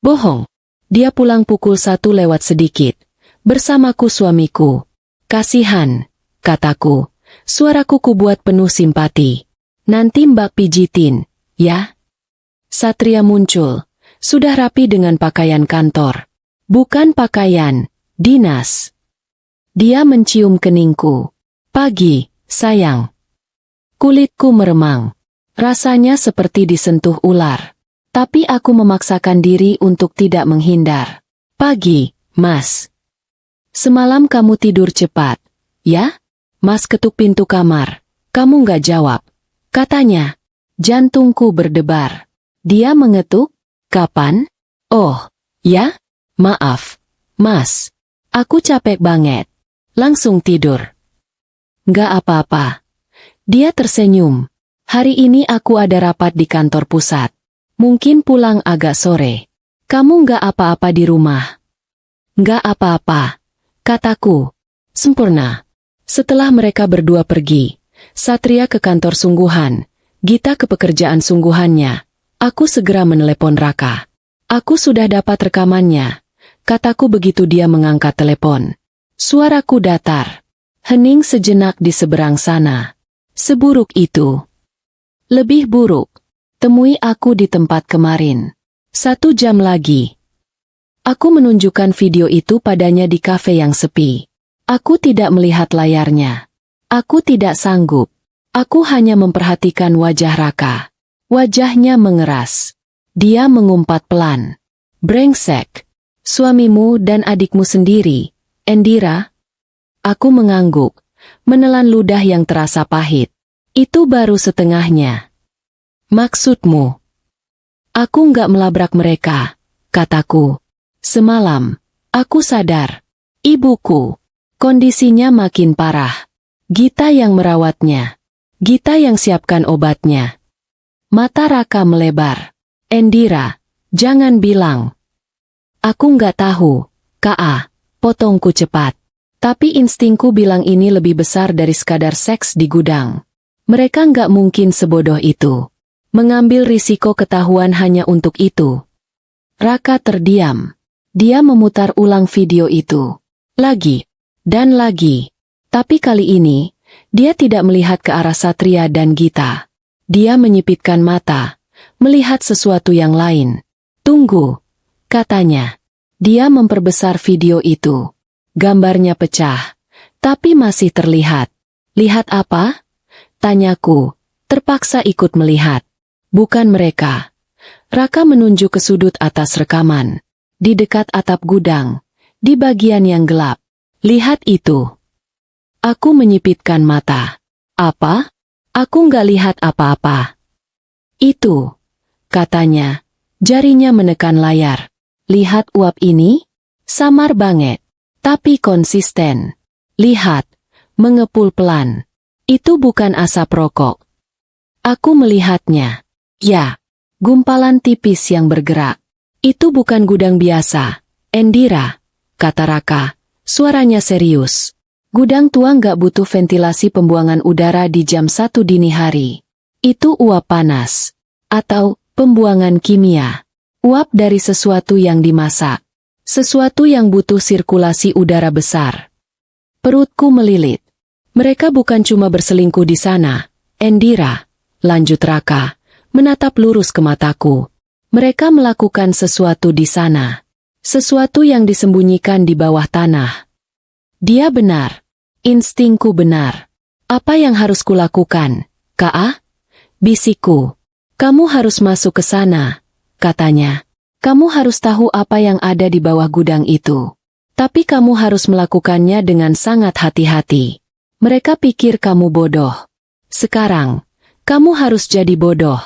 Bohong. Dia pulang pukul 1 lewat sedikit. Bersamaku suamiku. Kasihan, kataku. Suaraku kubuat penuh simpati. Nanti Mbak pijitin, ya? Satria muncul. Sudah rapi dengan pakaian kantor. Bukan pakaian dinas. Dia mencium keningku. Pagi, sayang. Kulitku meremang. Rasanya seperti disentuh ular. Tapi aku memaksakan diri untuk tidak menghindar. Pagi, Mas. Semalam kamu tidur cepat, ya? Mas ketuk pintu kamar. Kamu nggak jawab. Katanya. Jantungku berdebar. Dia mengetuk. Kapan? Oh, ya? Maaf, Mas. Aku capek banget. Langsung tidur. Nggak apa-apa. Dia tersenyum. Hari ini aku ada rapat di kantor pusat. Mungkin pulang agak sore. Kamu nggak apa-apa di rumah? Nggak apa-apa, kataku. Sempurna. Setelah mereka berdua pergi, Satria ke kantor sungguhan, Gita ke pekerjaan sungguhannya. Aku segera menelepon Raka. Aku sudah dapat rekamannya, kataku begitu dia mengangkat telepon. Suaraku datar. Hening sejenak di seberang sana. Seburuk itu. Lebih buruk. Temui aku di tempat kemarin. 1 jam lagi. Aku menunjukkan video itu padanya di kafe yang sepi. Aku tidak melihat layarnya. Aku tidak sanggup. Aku hanya memperhatikan wajah Raka. Wajahnya mengeras. Dia mengumpat pelan. Brengsek. Suamimu dan adikmu sendiri, Endira. Aku mengangguk. Menelan ludah yang terasa pahit. Itu baru setengahnya. Maksudmu? Aku nggak melabrak mereka, kataku. Semalam, aku sadar. Ibuku. Kondisinya makin parah. Gita yang merawatnya. Gita yang siapkan obatnya. Mata Raka melebar. Endira, Jangan bilang. Aku nggak tahu, Kak. Potongku cepat. Tapi instingku bilang ini lebih besar dari sekadar seks di gudang. Mereka nggak mungkin sebodoh itu. Mengambil risiko ketahuan hanya untuk itu. Raka terdiam. Dia memutar ulang video itu. Lagi. Dan lagi. Tapi kali ini, dia tidak melihat ke arah Satria dan Gita. Dia menyipitkan mata, melihat sesuatu yang lain. Tunggu, katanya. Dia memperbesar video itu. Gambarnya pecah, tapi masih terlihat. Lihat apa? Tanyaku, terpaksa ikut melihat. Bukan mereka. Raka menunjuk ke sudut atas rekaman. Di dekat atap gudang, di bagian yang gelap. Lihat itu. Aku menyipitkan mata. Apa? Aku nggak lihat apa-apa. Itu, katanya. Jarinya menekan layar. Lihat uap ini? Samar banget. Tapi konsisten. Lihat, mengepul pelan. Itu bukan asap rokok. Aku melihatnya. Ya, gumpalan tipis yang bergerak. Itu bukan gudang biasa. Endira, kata Raka, suaranya serius. Gudang tua nggak butuh ventilasi pembuangan udara di jam 1 dini hari. Itu uap panas. Atau pembuangan kimia. Uap dari sesuatu yang dimasak. Sesuatu yang butuh sirkulasi udara besar. Perutku melilit. Mereka bukan cuma berselingkuh di sana, Endira, lanjut Raka, menatap lurus ke mataku. Mereka melakukan sesuatu di sana. Sesuatu yang disembunyikan di bawah tanah. Dia benar. Instingku benar. Apa yang harus kulakukan, Kak? Bisikku. Kamu harus masuk ke sana, katanya. Kamu harus tahu apa yang ada di bawah gudang itu. Tapi kamu harus melakukannya dengan sangat hati-hati. Mereka pikir kamu bodoh. Sekarang, kamu harus jadi bodoh.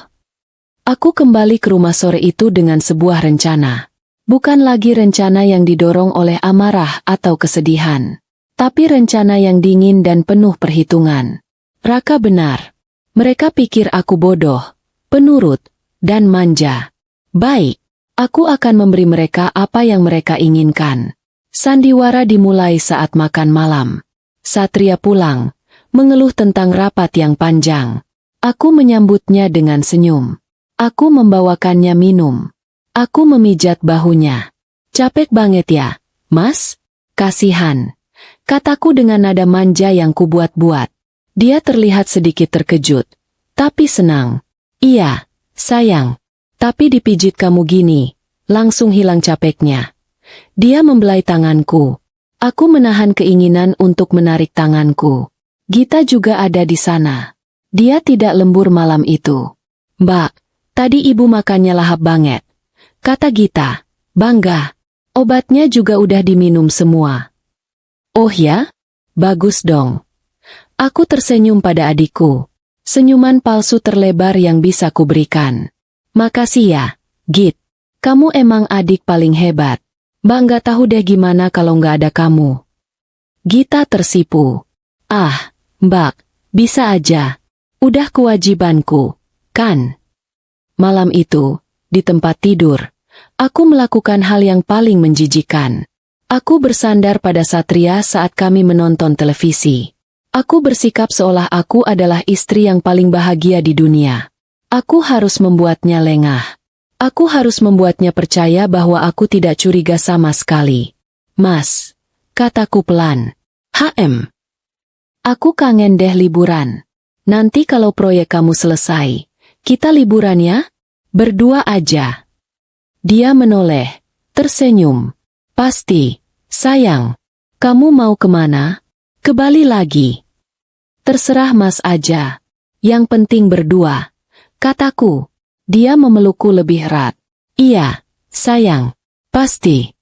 Aku kembali ke rumah sore itu dengan sebuah rencana. Bukan lagi rencana yang didorong oleh amarah atau kesedihan. Tapi rencana yang dingin dan penuh perhitungan. Raka benar. Mereka pikir aku bodoh, penurut, dan manja. Baik. Aku akan memberi mereka apa yang mereka inginkan. Sandiwara dimulai saat makan malam. Satria pulang, mengeluh tentang rapat yang panjang. Aku menyambutnya dengan senyum. Aku membawakannya minum. Aku memijat bahunya. Capek banget ya, Mas? Kasihan. Kataku dengan nada manja yang kubuat-buat. Dia terlihat sedikit terkejut, tapi senang. Iya, sayang. Tapi dipijit kamu gini, langsung hilang capeknya. Dia membelai tanganku. Aku menahan keinginan untuk menarik tanganku. Gita juga ada di sana. Dia tidak lembur malam itu. Mbak, tadi ibu makannya lahap banget. Kata Gita, bangga. Obatnya juga udah diminum semua. Oh ya? Bagus dong. Aku tersenyum pada adikku. Senyuman palsu terlebar yang bisa kuberikan. Makasih ya, Git. Kamu emang adik paling hebat. Mbak nggak tahu deh gimana kalau nggak ada kamu. Gita tersipu. Ah, Mbak, bisa aja. Udah kewajibanku, kan? Malam itu, di tempat tidur, aku melakukan hal yang paling menjijikan. Aku bersandar pada Satria saat kami menonton televisi. Aku bersikap seolah aku adalah istri yang paling bahagia di dunia. Aku harus membuatnya lengah. Aku harus membuatnya percaya bahwa aku tidak curiga sama sekali. Mas, kataku pelan. HM. Aku kangen deh liburan. Nanti kalau proyek kamu selesai, kita liburan ya? Berdua aja. Dia menoleh, tersenyum. Pasti, sayang. Kamu mau kemana? Ke Bali lagi. Terserah Mas aja. Yang penting berdua. Kataku. Dia memelukku lebih erat. Iya, sayang. Pasti.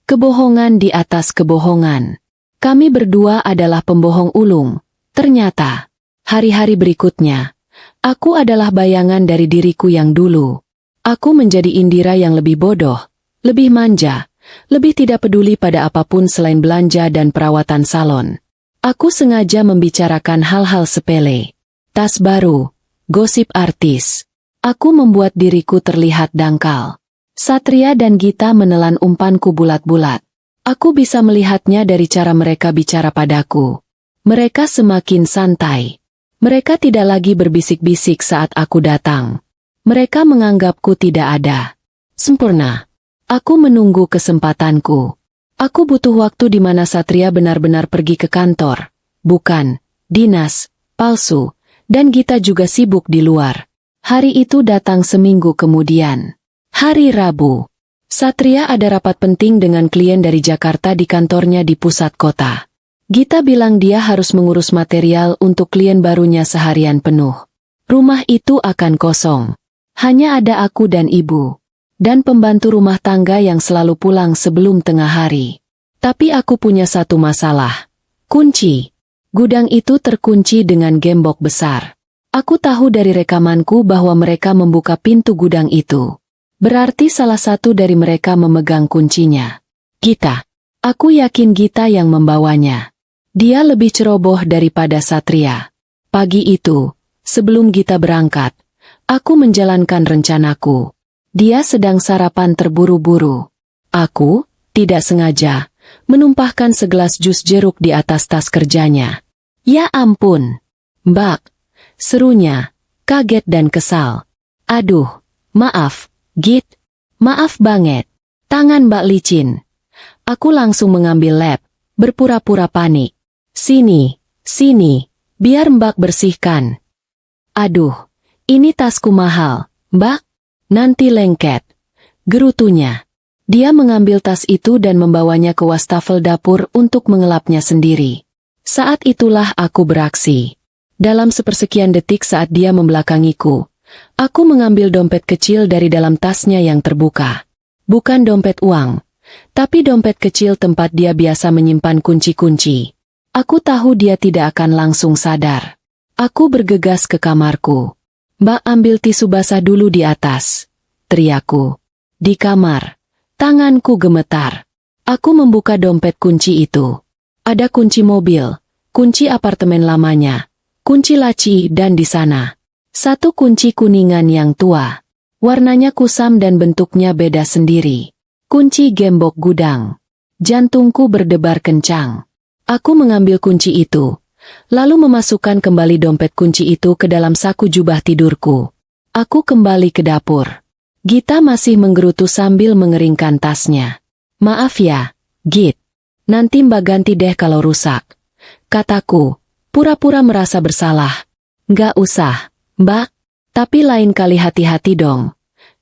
Kebohongan di atas kebohongan. Kami berdua adalah pembohong ulung. Ternyata, hari-hari berikutnya, aku adalah bayangan dari diriku yang dulu. Aku menjadi Indira yang lebih bodoh, lebih manja, lebih tidak peduli pada apapun selain belanja dan perawatan salon. Aku sengaja membicarakan hal-hal sepele. Tas baru, gosip artis. Aku membuat diriku terlihat dangkal. Satria dan Gita menelan umpanku bulat-bulat. Aku bisa melihatnya dari cara mereka bicara padaku. Mereka semakin santai. Mereka tidak lagi berbisik-bisik saat aku datang. Mereka menganggapku tidak ada. Sempurna. Aku menunggu kesempatanku. Aku butuh waktu di mana Satria benar-benar pergi ke kantor. Bukan, dinas, palsu, dan Gita juga sibuk di luar. Hari itu datang seminggu kemudian. Hari Rabu. Satria ada rapat penting dengan klien dari Jakarta di kantornya di pusat kota. Gita bilang dia harus mengurus material untuk klien barunya seharian penuh. Rumah itu akan kosong. Hanya ada aku dan ibu. Dan pembantu rumah tangga yang selalu pulang sebelum tengah hari. Tapi aku punya satu masalah. Kunci. Gudang itu terkunci dengan gembok besar. Aku tahu dari rekamanku bahwa mereka membuka pintu gudang itu. Berarti salah satu dari mereka memegang kuncinya. Gita. Aku yakin Gita yang membawanya. Dia lebih ceroboh daripada Satria. Pagi itu, sebelum Gita berangkat, aku menjalankan rencanaku. Dia sedang sarapan terburu-buru. Aku, tidak sengaja, menumpahkan segelas jus jeruk di atas tas kerjanya. Ya ampun, Mbak, serunya, kaget dan kesal. Aduh, maaf, Git, maaf banget. Tangan Mbak licin. Aku langsung mengambil lap, berpura-pura panik. Sini, biar Mbak bersihkan. Aduh, ini tasku mahal, Mbak. Nanti lengket. Gerutunya. Dia mengambil tas itu dan membawanya ke wastafel dapur untuk mengelapnya sendiri. Saat itulah aku beraksi. Dalam sepersekian detik saat dia membelakangiku, aku mengambil dompet kecil dari dalam tasnya yang terbuka. Bukan dompet uang, tapi dompet kecil tempat dia biasa menyimpan kunci-kunci. Aku tahu dia tidak akan langsung sadar. Aku bergegas ke kamarku. Mbak, ambil tisu basah dulu di atas, teriakku. Di kamar, tanganku gemetar. Aku membuka dompet kunci itu. Ada kunci mobil, kunci apartemen lamanya, kunci laci dan di sana, satu kunci kuningan yang tua. Warnanya kusam dan bentuknya beda sendiri. Kunci gembok gudang. Jantungku berdebar kencang. Aku mengambil kunci itu. Lalu memasukkan kembali dompet kunci itu ke dalam saku jubah tidurku. Aku kembali ke dapur. Gita masih menggerutu sambil mengeringkan tasnya. Maaf ya, Git. Nanti Mbak ganti deh kalau rusak. Kataku, pura-pura merasa bersalah. Nggak usah, Mbak. Tapi lain kali hati-hati dong.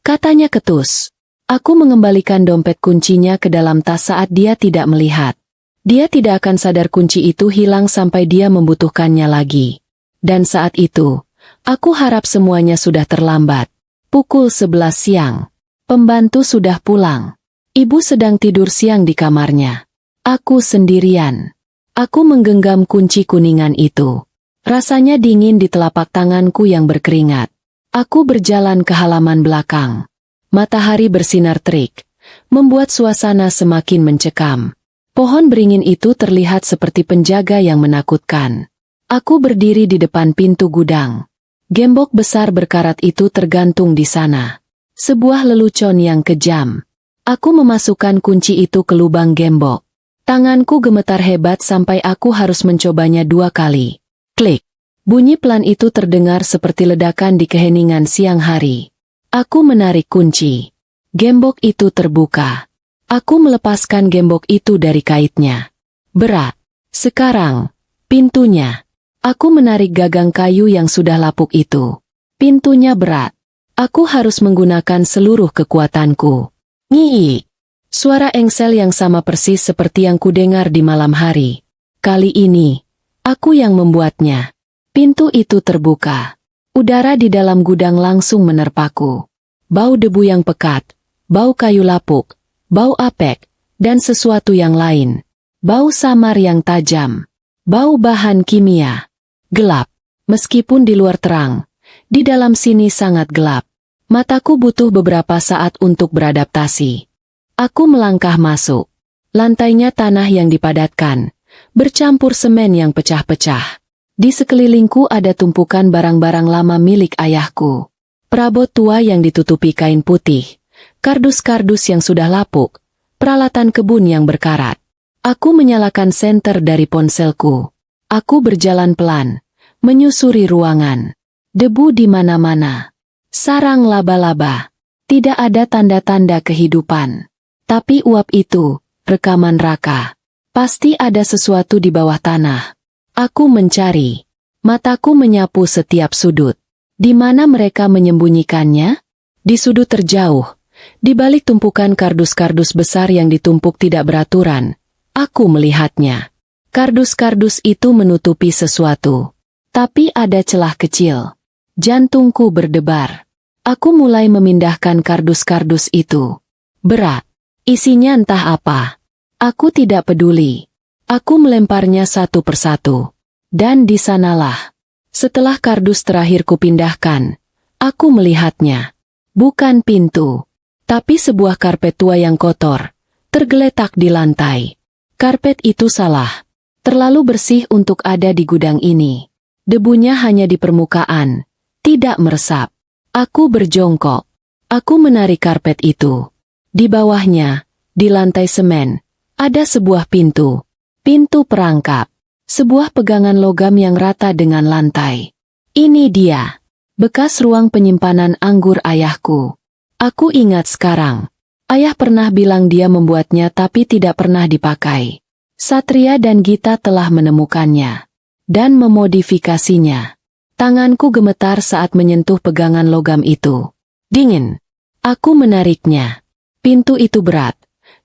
Katanya ketus. Aku mengembalikan dompet kuncinya ke dalam tas saat dia tidak melihat. Dia tidak akan sadar kunci itu hilang sampai dia membutuhkannya lagi. Dan saat itu, aku harap semuanya sudah terlambat. Pukul 11 siang. Pembantu sudah pulang. Ibu sedang tidur siang di kamarnya. Aku sendirian. Aku menggenggam kunci kuningan itu. Rasanya dingin di telapak tanganku yang berkeringat. Aku berjalan ke halaman belakang. Matahari bersinar terik, membuat suasana semakin mencekam. Pohon beringin itu terlihat seperti penjaga yang menakutkan. Aku berdiri di depan pintu gudang. Gembok besar berkarat itu tergantung di sana. Sebuah lelucon yang kejam. Aku memasukkan kunci itu ke lubang gembok. Tanganku gemetar hebat sampai aku harus mencobanya 2 kali. Klik. Bunyi pelan itu terdengar seperti ledakan di keheningan siang hari. Aku menarik kunci. Gembok itu terbuka. Aku melepaskan gembok itu dari kaitnya. Berat. Sekarang, pintunya. Aku menarik gagang kayu yang sudah lapuk itu. Pintunya berat. Aku harus menggunakan seluruh kekuatanku. Ngii. Suara engsel yang sama persis seperti yang kudengar di malam hari. Kali ini, aku yang membuatnya. Pintu itu terbuka. Udara di dalam gudang langsung menerpaku. Bau debu yang pekat, bau kayu lapuk, bau apek, dan sesuatu yang lain. Bau samar yang tajam. Bau bahan kimia. Gelap. Meskipun di luar terang, di dalam sini sangat gelap. Mataku butuh beberapa saat untuk beradaptasi. Aku melangkah masuk. Lantainya tanah yang dipadatkan, bercampur semen yang pecah-pecah. Di sekelilingku ada tumpukan barang-barang lama milik ayahku. Perabot tua yang ditutupi kain putih, kardus-kardus yang sudah lapuk, peralatan kebun yang berkarat. Aku menyalakan senter dari ponselku. Aku berjalan pelan, menyusuri ruangan. Debu di mana-mana. Sarang laba-laba. Tidak ada tanda-tanda kehidupan. Tapi uap itu, rekaman Raka. Pasti ada sesuatu di bawah tanah. Aku mencari. Mataku menyapu setiap sudut. Di mana mereka menyembunyikannya? Di sudut terjauh. Di balik tumpukan kardus-kardus besar yang ditumpuk tidak beraturan, aku melihatnya. Kardus-kardus itu menutupi sesuatu. Tapi ada celah kecil. Jantungku berdebar. Aku mulai memindahkan kardus-kardus itu. Berat. Isinya entah apa. Aku tidak peduli. Aku melemparnya satu persatu. Dan di sanalah. Setelah kardus terakhir kupindahkan, aku melihatnya. Bukan pintu. Tapi sebuah karpet tua yang kotor, tergeletak di lantai. Karpet itu salah. Terlalu bersih untuk ada di gudang ini. Debunya hanya di permukaan, tidak meresap. Aku berjongkok. Aku menarik karpet itu. Di bawahnya, di lantai semen, ada sebuah pintu. Pintu perangkap. Sebuah pegangan logam yang rata dengan lantai. Ini dia. Bekas ruang penyimpanan anggur ayahku. Aku ingat sekarang. Ayah pernah bilang dia membuatnya tapi tidak pernah dipakai. Satria dan Gita telah menemukannya. Dan memodifikasinya. Tanganku gemetar saat menyentuh pegangan logam itu. Dingin. Aku menariknya. Pintu itu berat.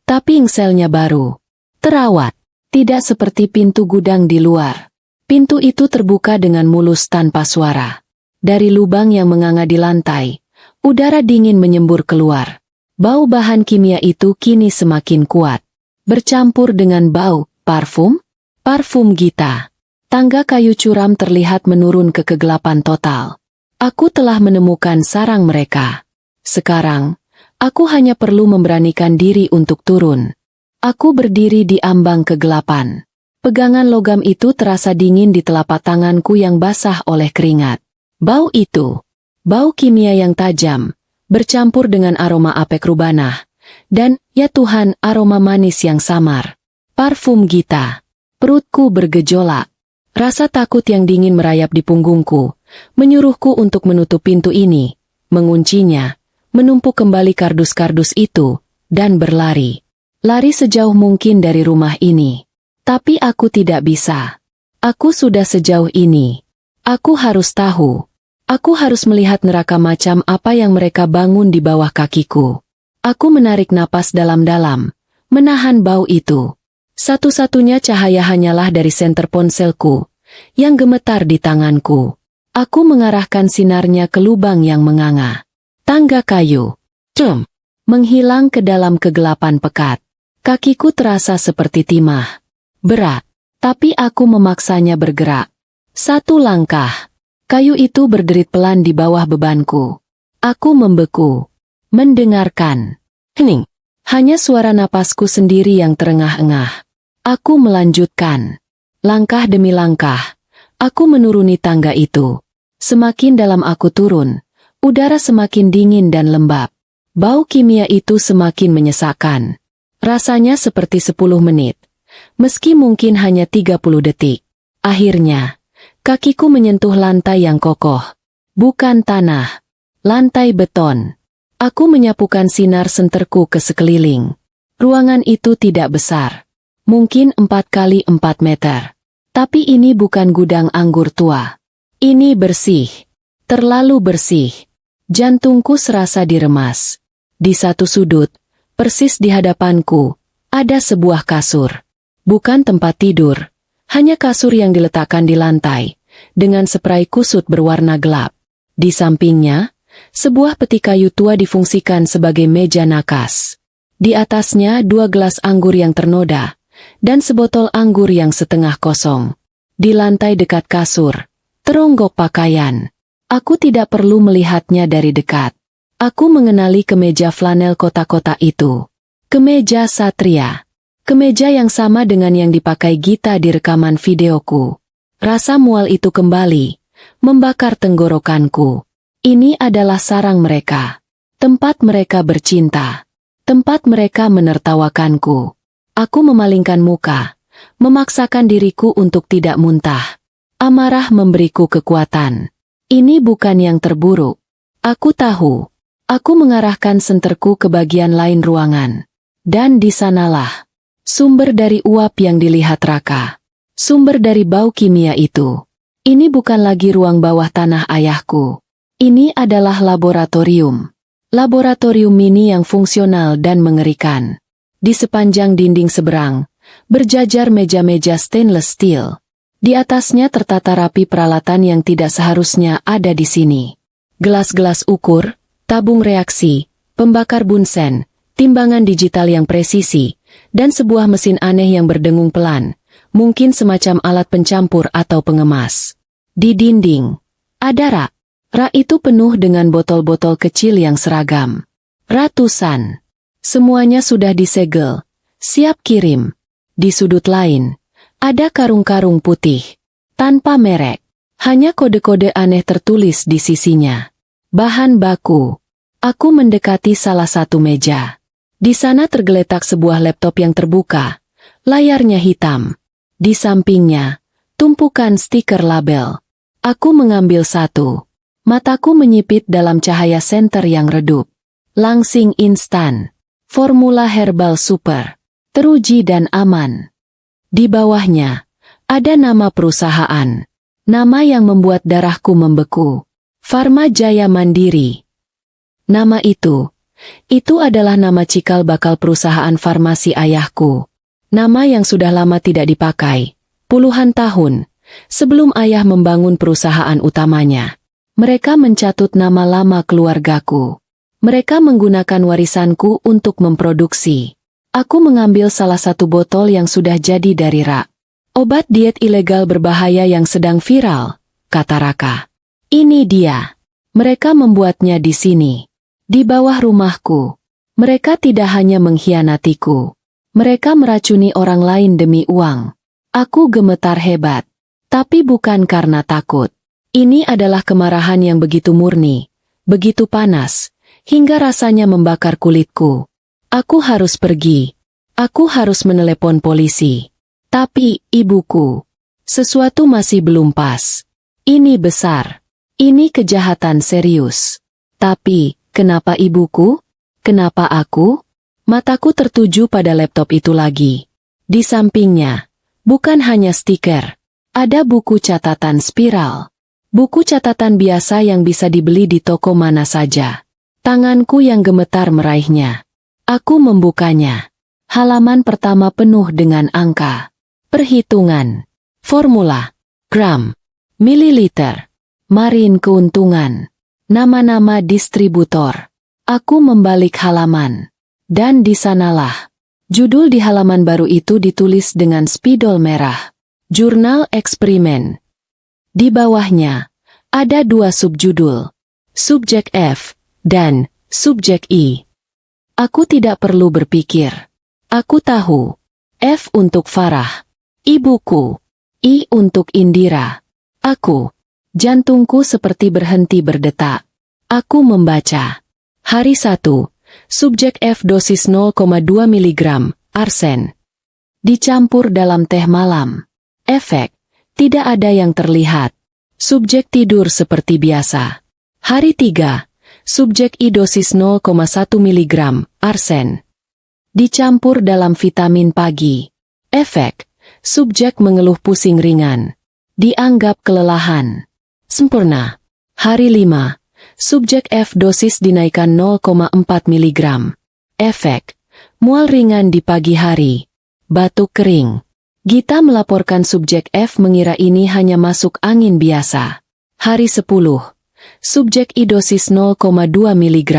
Tapi ingselnya baru. Terawat. Tidak seperti pintu gudang di luar. Pintu itu terbuka dengan mulus tanpa suara. Dari lubang yang menganga di lantai, udara dingin menyembur keluar. Bau bahan kimia itu kini semakin kuat. Bercampur dengan bau parfum Gita. Tangga kayu curam terlihat menurun ke kegelapan total. Aku telah menemukan sarang mereka. Sekarang, aku hanya perlu memberanikan diri untuk turun. Aku berdiri di ambang kegelapan. Pegangan logam itu terasa dingin di telapak tanganku yang basah oleh keringat. Bau itu, bau kimia yang tajam, bercampur dengan aroma apek rubanah, dan, ya Tuhan, aroma manis yang samar. Parfum Gita. Perutku bergejolak. Rasa takut yang dingin merayap di punggungku, menyuruhku untuk menutup pintu ini, menguncinya, menumpuk kembali kardus-kardus itu, dan berlari. Lari sejauh mungkin dari rumah ini. Tapi aku tidak bisa. Aku sudah sejauh ini. Aku harus tahu. Aku harus melihat neraka macam apa yang mereka bangun di bawah kakiku. Aku menarik napas dalam-dalam, menahan bau itu. Satu-satunya cahaya hanyalah dari senter ponselku, yang gemetar di tanganku. Aku mengarahkan sinarnya ke lubang yang menganga. Tangga kayu. Menghilang ke dalam kegelapan pekat. Kakiku terasa seperti timah. Berat. Tapi aku memaksanya bergerak. Satu langkah. Kayu itu berderit pelan di bawah bebanku. Aku membeku. Mendengarkan. Hening. Hanya suara napasku sendiri yang terengah-engah. Aku melanjutkan. Langkah demi langkah. Aku menuruni tangga itu. Semakin dalam aku turun, udara semakin dingin dan lembab. Bau kimia itu semakin menyesakkan. Rasanya seperti 10 menit. Meski mungkin hanya 30 detik. Akhirnya, kakiku menyentuh lantai yang kokoh. Bukan tanah. Lantai beton. Aku menyapukan sinar senterku ke sekeliling. Ruangan itu tidak besar. Mungkin 4 kali 4 meter. Tapi ini bukan gudang anggur tua. Ini bersih. Terlalu bersih. Jantungku serasa diremas. Di satu sudut, persis di hadapanku, ada sebuah kasur. Bukan tempat tidur. Hanya kasur yang diletakkan di lantai, dengan spray kusut berwarna gelap. Di sampingnya, sebuah peti kayu tua difungsikan sebagai meja nakas. Di atasnya 2 gelas anggur yang ternoda, dan sebotol anggur yang setengah kosong. Di lantai dekat kasur, teronggok pakaian. Aku tidak perlu melihatnya dari dekat. Aku mengenali kemeja flanel kotak-kotak itu. Kemeja Satria. Kemeja yang sama dengan yang dipakai Gita di rekaman videoku. Rasa mual itu kembali, membakar tenggorokanku. Ini adalah sarang mereka. Tempat mereka bercinta. Tempat mereka menertawakanku. Aku memalingkan muka, memaksakan diriku untuk tidak muntah. Amarah memberiku kekuatan. Ini bukan yang terburuk. Aku tahu. Aku mengarahkan senterku ke bagian lain ruangan. Dan di sanalah sumber dari uap yang dilihat Raka. Sumber dari bau kimia itu. Ini bukan lagi ruang bawah tanah ayahku. Ini adalah laboratorium. Laboratorium mini yang fungsional dan mengerikan. Di sepanjang dinding seberang, berjajar meja-meja stainless steel. Di atasnya tertata rapi peralatan yang tidak seharusnya ada di sini. Gelas-gelas ukur, tabung reaksi, pembakar bunsen, timbangan digital yang presisi, dan sebuah mesin aneh yang berdengung pelan, mungkin semacam alat pencampur atau pengemas. Di dinding, ada rak. Rak itu penuh dengan botol-botol kecil yang seragam. Ratusan. Semuanya sudah disegel, siap kirim. Di sudut lain, ada karung-karung putih, tanpa merek. Hanya kode-kode aneh tertulis di sisinya. Bahan baku. Aku mendekati salah satu meja. Di sana tergeletak sebuah laptop yang terbuka. Layarnya hitam. Di sampingnya, tumpukan stiker label. Aku mengambil satu. Mataku menyipit dalam cahaya senter yang redup. Langsing instan. Formula herbal super. Teruji dan aman. Di bawahnya, ada nama perusahaan. Nama yang membuat darahku membeku. Pharma Jaya Mandiri. Nama itu adalah nama cikal bakal perusahaan farmasi ayahku. Nama yang sudah lama tidak dipakai. Puluhan tahun sebelum ayah membangun perusahaan utamanya. Mereka mencatut nama lama keluargaku. Mereka menggunakan warisanku untuk memproduksi. Aku mengambil salah satu botol yang sudah jadi dari rak. Obat diet ilegal berbahaya yang sedang viral, kata Raka. Ini dia. Mereka membuatnya di sini. Di bawah rumahku. Mereka tidak hanya mengkhianatiku. Mereka meracuni orang lain demi uang. Aku gemetar hebat. Tapi bukan karena takut. Ini adalah kemarahan yang begitu murni, begitu panas, hingga rasanya membakar kulitku. Aku harus pergi. Aku harus menelepon polisi. Tapi, ibuku, sesuatu masih belum pas. Ini besar. Ini kejahatan serius. Tapi, kenapa ibuku? Kenapa aku? Mataku tertuju pada laptop itu lagi. Di sampingnya, bukan hanya stiker. Ada buku catatan spiral. Buku catatan biasa yang bisa dibeli di toko mana saja. Tanganku yang gemetar meraihnya. Aku membukanya. Halaman pertama penuh dengan angka. Perhitungan. Formula. Gram. Mililiter. Margin keuntungan. Nama-nama distributor. Aku membalik halaman. Dan di sanalah. Judul di halaman baru itu ditulis dengan spidol merah. Jurnal eksperimen. Di bawahnya, ada dua subjudul, Subjek F, dan Subjek I. Aku tidak perlu berpikir. Aku tahu. F untuk Farah, ibuku. I untuk Indira. Aku. Jantungku seperti berhenti berdetak. Aku membaca. Hari 1, Subjek F dosis 0,2 mg, arsen. Dicampur dalam teh malam. Efek. Tidak ada yang terlihat. Subjek tidur seperti biasa. Hari 3. Subjek I dosis 0,1 mg, arsen. Dicampur dalam vitamin pagi. Efek. Subjek mengeluh pusing ringan. Dianggap kelelahan. Sempurna. Hari 5. Subjek F dosis dinaikkan 0,4 mg. Efek. Mual ringan di pagi hari. Batuk kering. Gita melaporkan Subjek F mengira ini hanya masuk angin biasa. Hari 10. Subjek I dosis 0,2 mg.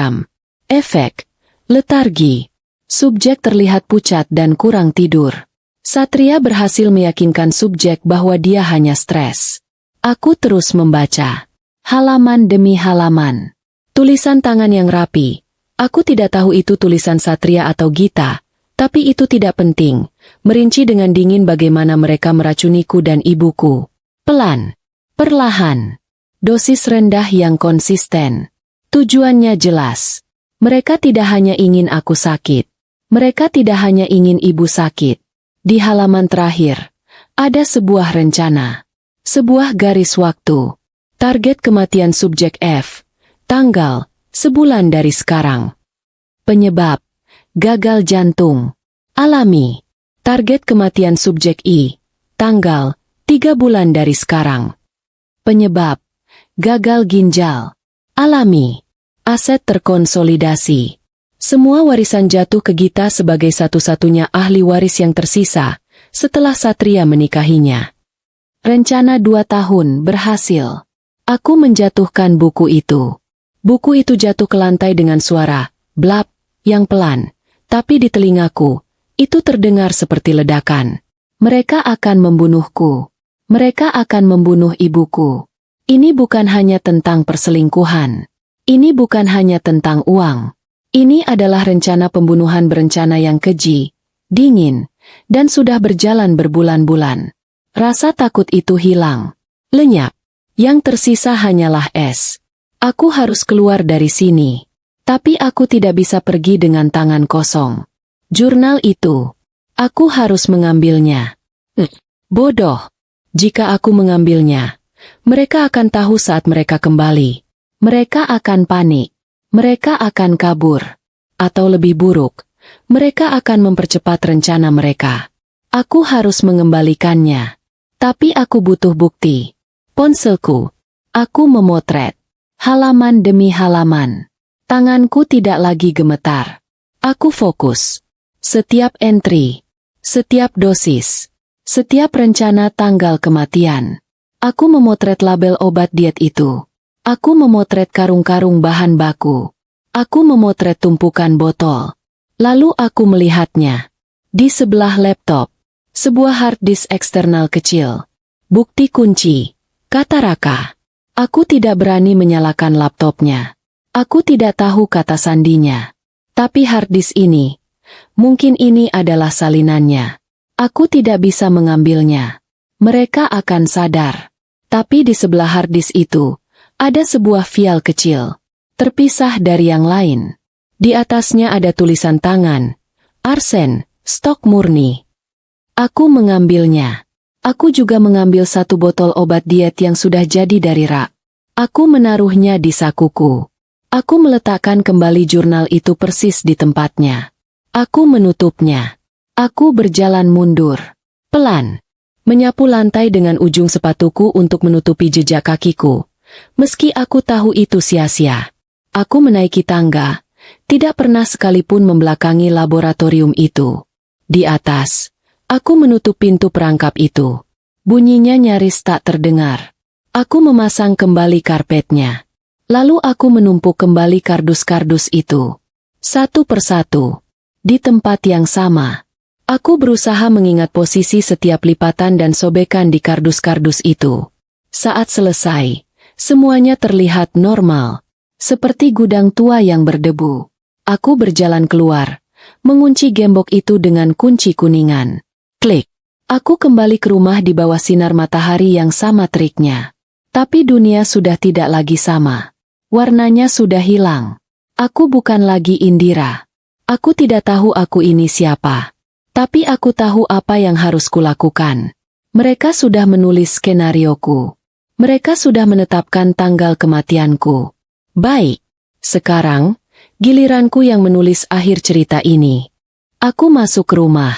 Efek. Letargi. Subjek terlihat pucat dan kurang tidur. Satria berhasil meyakinkan subjek bahwa dia hanya stres. Aku terus membaca. Halaman demi halaman. Tulisan tangan yang rapi. Aku tidak tahu itu tulisan Satria atau Gita. Tapi itu tidak penting, merinci dengan dingin bagaimana mereka meracuniku dan ibuku. Pelan, perlahan, dosis rendah yang konsisten. Tujuannya jelas. Mereka tidak hanya ingin aku sakit. Mereka tidak hanya ingin ibu sakit. Di halaman terakhir, ada sebuah rencana. Sebuah garis waktu. Target kematian subjek F. Tanggal, sebulan dari sekarang. Penyebab, gagal jantung. Alami. Target kematian subjek I. Tanggal, 3 bulan dari sekarang. Penyebab, gagal ginjal. Alami. Aset terkonsolidasi. Semua warisan jatuh ke Gita sebagai satu-satunya ahli waris yang tersisa setelah Satria menikahinya. Rencana 2 tahun berhasil. Aku menjatuhkan buku itu. Buku itu jatuh ke lantai dengan suara blap yang pelan, tapi di telingaku itu terdengar seperti ledakan. Mereka akan membunuhku. Mereka akan membunuh ibuku. Ini bukan hanya tentang perselingkuhan. Ini bukan hanya tentang uang. Ini adalah rencana pembunuhan berencana yang keji, dingin, dan sudah berjalan berbulan-bulan. Rasa takut itu hilang. Lenyap. Yang tersisa hanyalah es. Aku harus keluar dari sini. Tapi aku tidak bisa pergi dengan tangan kosong. Jurnal itu. Aku harus mengambilnya. Bodoh. Jika aku mengambilnya, mereka akan tahu saat mereka kembali. Mereka akan panik. Mereka akan kabur. Atau lebih buruk, mereka akan mempercepat rencana mereka. Aku harus mengembalikannya. Tapi aku butuh bukti. Ponselku. Aku memotret. Halaman demi halaman. Tanganku tidak lagi gemetar. Aku fokus. Setiap entry. Setiap dosis. Setiap rencana tanggal kematian. Aku memotret label obat diet itu. Aku memotret karung-karung bahan baku. Aku memotret tumpukan botol. Lalu aku melihatnya. Di sebelah laptop. Sebuah hard disk eksternal kecil. Bukti kunci. Kata Raka. Aku tidak berani menyalakan laptopnya. Aku tidak tahu kata sandinya. Tapi hard disk ini. Mungkin ini adalah salinannya. Aku tidak bisa mengambilnya. Mereka akan sadar. Tapi di sebelah hard disk itu, ada sebuah vial kecil, terpisah dari yang lain. Di atasnya ada tulisan tangan, arsen, stok murni. Aku mengambilnya. Aku juga mengambil 1 botol obat diet yang sudah jadi dari rak. Aku menaruhnya di sakuku. Aku meletakkan kembali jurnal itu persis di tempatnya. Aku menutupnya. Aku berjalan mundur. Pelan. Menyapu lantai dengan ujung sepatuku untuk menutupi jejak kakiku. Meski aku tahu itu sia-sia. Aku menaiki tangga, tidak pernah sekalipun membelakangi laboratorium itu. Di atas, aku menutup pintu perangkap itu. Bunyinya nyaris tak terdengar. Aku memasang kembali karpetnya. Lalu aku menumpuk kembali kardus-kardus itu. Satu persatu. Di tempat yang sama. Aku berusaha mengingat posisi setiap lipatan dan sobekan di kardus-kardus itu. Saat selesai, semuanya terlihat normal, seperti gudang tua yang berdebu. Aku berjalan keluar, mengunci gembok itu dengan kunci kuningan. Klik. Aku kembali ke rumah di bawah sinar matahari yang sama teriknya. Tapi dunia sudah tidak lagi sama. Warnanya sudah hilang. Aku bukan lagi Indira. Aku tidak tahu aku ini siapa. Tapi aku tahu apa yang harus kulakukan. Mereka sudah menulis skenarioku. Mereka sudah menetapkan tanggal kematianku. Baik. Sekarang, giliranku yang menulis akhir cerita ini. Aku masuk ke rumah.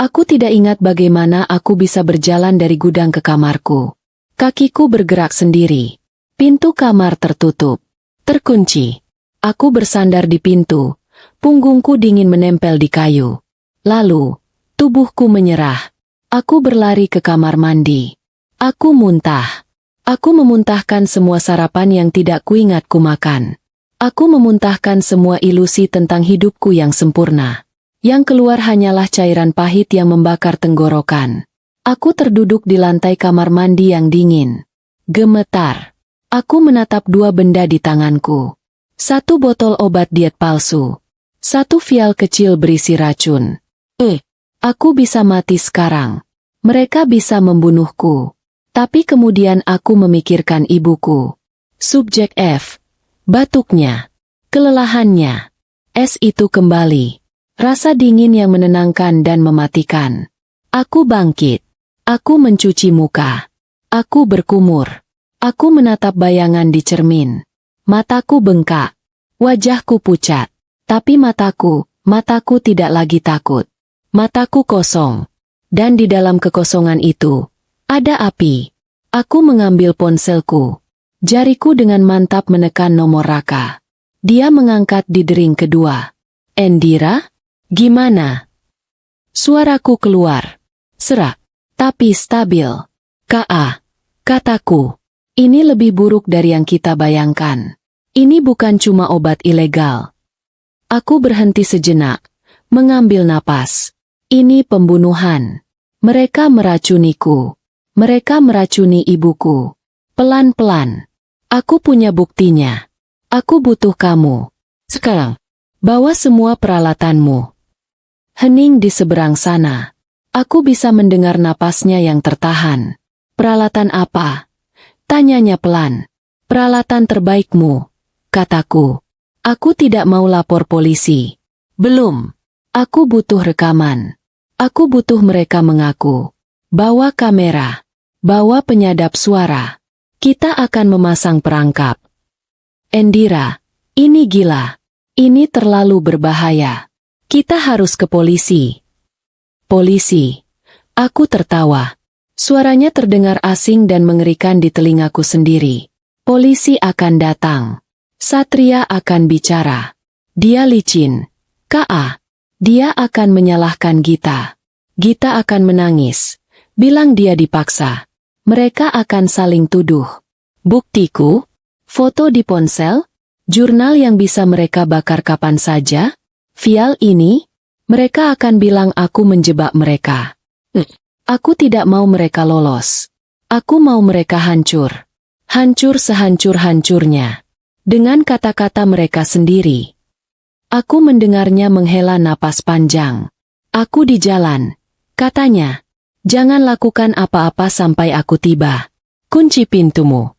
Aku tidak ingat bagaimana aku bisa berjalan dari gudang ke kamarku. Kakiku bergerak sendiri. Pintu kamar tertutup. Terkunci. Aku bersandar di pintu. Punggungku dingin menempel di kayu. Lalu, tubuhku menyerah. Aku berlari ke kamar mandi. Aku muntah. Aku memuntahkan semua sarapan yang tidak kuingat ku makan. Aku memuntahkan semua ilusi tentang hidupku yang sempurna. Yang keluar hanyalah cairan pahit yang membakar tenggorokan. Aku terduduk di lantai kamar mandi yang dingin. Gemetar. Aku menatap 2 benda di tanganku. 1 botol obat diet palsu. 1 vial kecil berisi racun. Aku bisa mati sekarang. Mereka bisa membunuhku. Tapi kemudian aku memikirkan ibuku. Subjek F. Batuknya. Kelelahannya. Es itu kembali. Rasa dingin yang menenangkan dan mematikan. Aku bangkit. Aku mencuci muka. Aku berkumur. Aku menatap bayangan di cermin. Mataku bengkak. Wajahku pucat. Tapi mataku tidak lagi takut. Mataku kosong. Dan di dalam kekosongan itu, ada api. Aku mengambil ponselku. Jariku dengan mantap menekan nomor Raka. Dia mengangkat di dering kedua. Endira? Gimana? Suaraku keluar. Serak. Tapi stabil. Ka, kataku. Ini lebih buruk dari yang kita bayangkan. Ini bukan cuma obat ilegal. Aku berhenti sejenak. Mengambil napas. Ini pembunuhan. Mereka meracuniku. Mereka meracuni ibuku. Pelan-pelan. Aku punya buktinya. Aku butuh kamu. Sekarang, bawa semua peralatanmu. Hening di seberang sana. Aku bisa mendengar napasnya yang tertahan. Peralatan apa? Tanyanya pelan. Peralatan terbaikmu, kataku. Aku tidak mau lapor polisi. Belum. Aku butuh rekaman. Aku butuh mereka mengaku. Bawa kamera. Bawa penyadap suara. Kita akan memasang perangkap. Endira, ini gila. Ini terlalu berbahaya. Kita harus ke polisi. Polisi. Aku tertawa. Suaranya terdengar asing dan mengerikan di telingaku sendiri. Polisi akan datang. Satria akan bicara. Dia licin. Ka, dia akan menyalahkan Gita. Gita akan menangis. Bilang dia dipaksa. Mereka akan saling tuduh. Buktiku? Foto di ponsel? Jurnal yang bisa mereka bakar kapan saja? Vial ini? Mereka akan bilang aku menjebak mereka. Aku tidak mau mereka lolos. Aku mau mereka hancur. Hancur sehancur-hancurnya. Dengan kata-kata mereka sendiri. Aku mendengarnya menghela napas panjang. Aku di jalan. Katanya, jangan lakukan apa-apa sampai aku tiba. Kunci pintumu.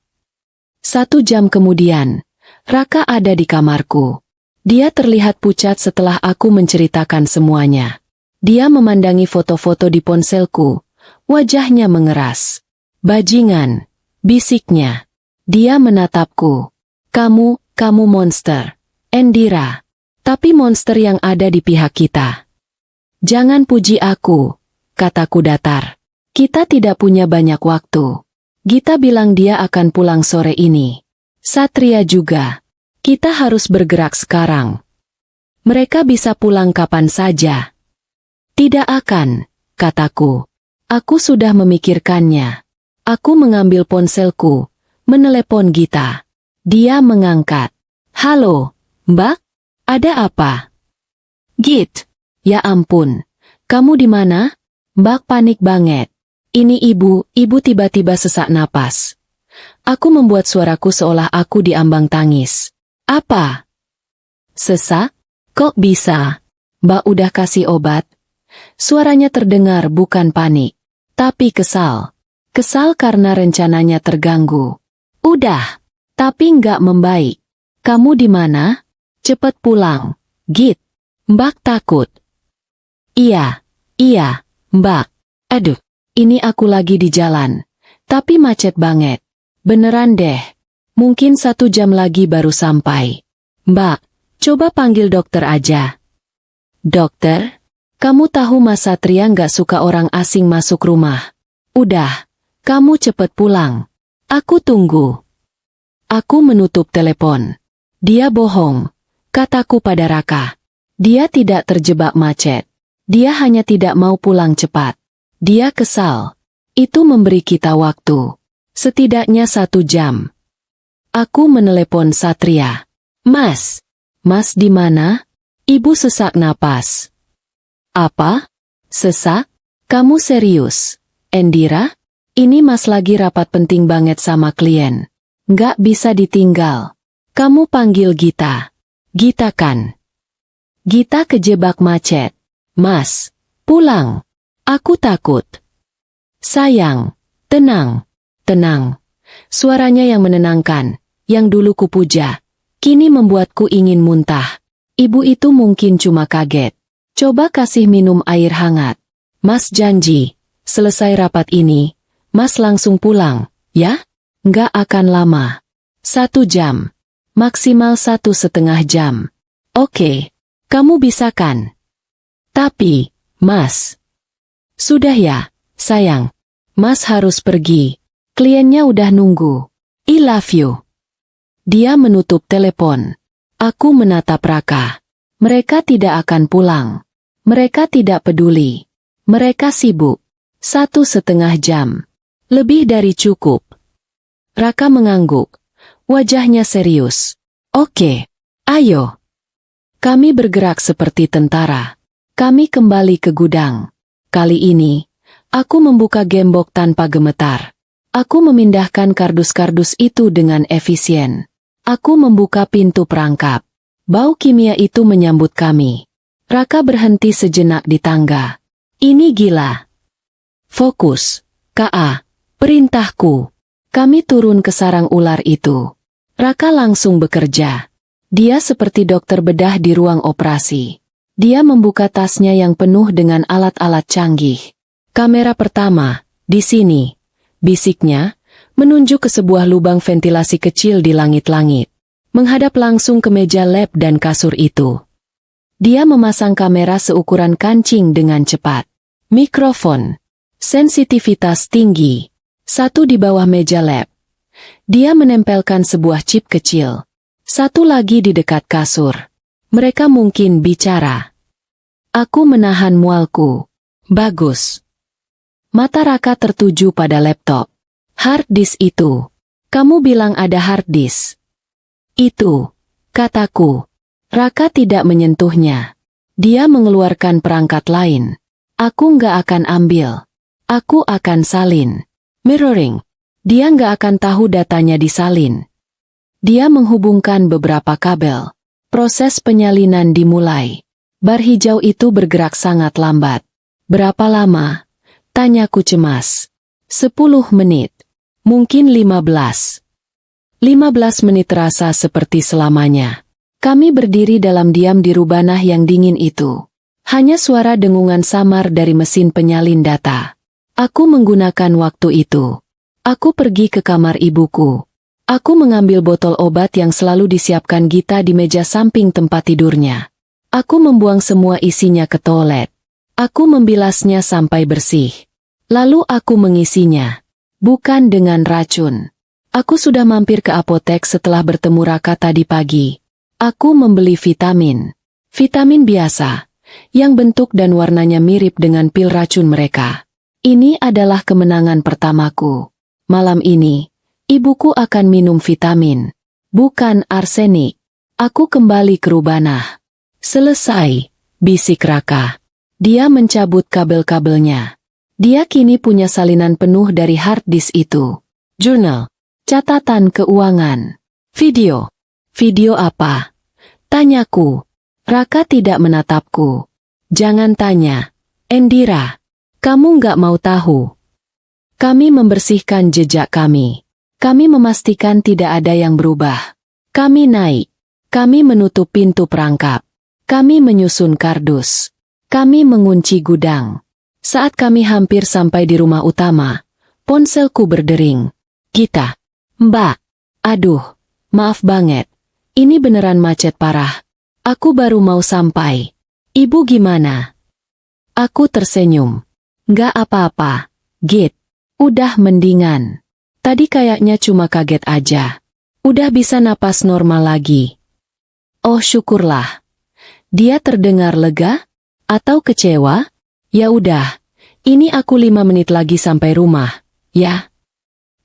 1 jam kemudian, Raka ada di kamarku. Dia terlihat pucat setelah aku menceritakan semuanya. Dia memandangi foto-foto di ponselku. Wajahnya mengeras. Bajingan, bisiknya. Dia menatapku. Kamu monster. Endira. Tapi monster yang ada di pihak kita. Jangan puji aku, kataku datar. Kita tidak punya banyak waktu. Gita bilang dia akan pulang sore ini. Satria juga. Kita harus bergerak sekarang. Mereka bisa pulang kapan saja. Tidak akan, kataku. Aku sudah memikirkannya. Aku mengambil ponselku, menelepon Gita. Dia mengangkat. Halo, Mbak? Ada apa? Git. Ya ampun. Kamu di mana? Mbak panik banget. Ini ibu tiba-tiba sesak napas. Aku membuat suaraku seolah aku diambang tangis. Apa? Sesak? Kok bisa? Mbak udah kasih obat? Suaranya terdengar bukan panik, tapi kesal. Kesal karena rencananya terganggu. Udah, tapi nggak membaik. Kamu di mana? Cepet pulang, Git. Mbak takut. Iya, Mbak. Aduh. Ini aku lagi di jalan, tapi macet banget. Beneran deh, mungkin 1 jam lagi baru sampai. Mbak, coba panggil dokter aja. Dokter? Kamu tahu Mas Satria nggak suka orang asing masuk rumah. Udah, kamu cepet pulang. Aku tunggu. Aku menutup telepon. Dia bohong, kataku pada Raka. Dia tidak terjebak macet. Dia hanya tidak mau pulang cepat. Dia kesal. Itu memberi kita waktu. Setidaknya 1 jam. Aku menelepon Satria. Mas di mana? Ibu sesak napas. Apa? Sesak? Kamu serius? Endira? Ini Mas lagi rapat penting banget sama klien. Nggak bisa ditinggal. Kamu panggil Gita. Gita kan? Gita kejebak macet. Mas, pulang. Aku takut. Sayang, tenang. Suaranya yang menenangkan, yang dulu kupuja, kini membuatku ingin muntah. Ibu itu mungkin cuma kaget. Coba kasih minum air hangat. Mas janji, selesai rapat ini, Mas langsung pulang, ya? Nggak akan lama. 1 jam. Maksimal 1,5 jam. Oke, kamu bisa kan? Tapi, Mas. Sudah ya, sayang. Mas harus pergi. Kliennya udah nunggu. I love you. Dia menutup telepon. Aku menatap Raka. Mereka tidak akan pulang. Mereka tidak peduli. Mereka sibuk. 1,5 jam. Lebih dari cukup. Raka mengangguk. Wajahnya serius. Oke, ayo. Kami bergerak seperti tentara. Kami kembali ke gudang. Kali ini, aku membuka gembok tanpa gemetar. Aku memindahkan kardus-kardus itu dengan efisien. Aku membuka pintu perangkap. Bau kimia itu menyambut kami. Raka berhenti sejenak di tangga. Ini gila. Fokus, K.A. Perintahku. Kami turun ke sarang ular itu. Raka langsung bekerja. Dia seperti dokter bedah di ruang operasi. Dia membuka tasnya yang penuh dengan alat-alat canggih. Kamera pertama, di sini. Bisiknya, menunjuk ke sebuah lubang ventilasi kecil di langit-langit. Menghadap langsung ke meja lab dan kasur itu. Dia memasang kamera seukuran kancing dengan cepat. Mikrofon. Sensitivitas tinggi. 1 di bawah meja lab. Dia menempelkan sebuah chip kecil. 1 lagi di dekat kasur. Mereka mungkin bicara. Aku menahan mualku. Bagus. Mata Raka tertuju pada laptop. Hard disk itu. Kamu bilang ada hard disk. Itu, kataku. Raka tidak menyentuhnya. Dia mengeluarkan perangkat lain. Aku nggak akan ambil. Aku akan salin. Mirroring. Dia nggak akan tahu datanya disalin. Dia menghubungkan beberapa kabel. Proses penyalinan dimulai. Bar hijau itu bergerak sangat lambat. Berapa lama? Tanyaku cemas. 10 menit. Mungkin 15. 15 menit terasa seperti selamanya. Kami berdiri dalam diam di rubanah yang dingin itu. Hanya suara dengungan samar dari mesin penyalin data. Aku menggunakan waktu itu. Aku pergi ke kamar ibuku. Aku mengambil botol obat yang selalu disiapkan Gita di meja samping tempat tidurnya. Aku membuang semua isinya ke toilet. Aku membilasnya sampai bersih. Lalu aku mengisinya. Bukan dengan racun. Aku sudah mampir ke apotek setelah bertemu Raka tadi pagi. Aku membeli vitamin. Vitamin biasa, yang bentuk dan warnanya mirip dengan pil racun mereka. Ini adalah kemenangan pertamaku. Malam ini, ibuku akan minum vitamin. Bukan arsenik. Aku kembali ke rubanah. Selesai, bisik Raka. Dia mencabut kabel-kabelnya. Dia kini punya salinan penuh dari hard disk itu. Jurnal. Catatan keuangan. Video. Video apa? Tanyaku. Raka tidak menatapku. Jangan tanya. Endira. Kamu nggak mau tahu. Kami membersihkan jejak kami. Kami memastikan tidak ada yang berubah. Kami naik. Kami menutup pintu perangkap. Kami menyusun kardus. Kami mengunci gudang. Saat kami hampir sampai di rumah utama, ponselku berdering. Gita. Mbak. Aduh, maaf banget. Ini beneran macet parah. Aku baru mau sampai. Ibu gimana? Aku tersenyum. Nggak apa-apa, Git. Udah mendingan. Tadi kayaknya cuma kaget aja. Udah bisa napas normal lagi. Oh syukurlah. Dia terdengar lega? Atau kecewa? Ya udah. Ini aku 5 menit lagi sampai rumah, ya.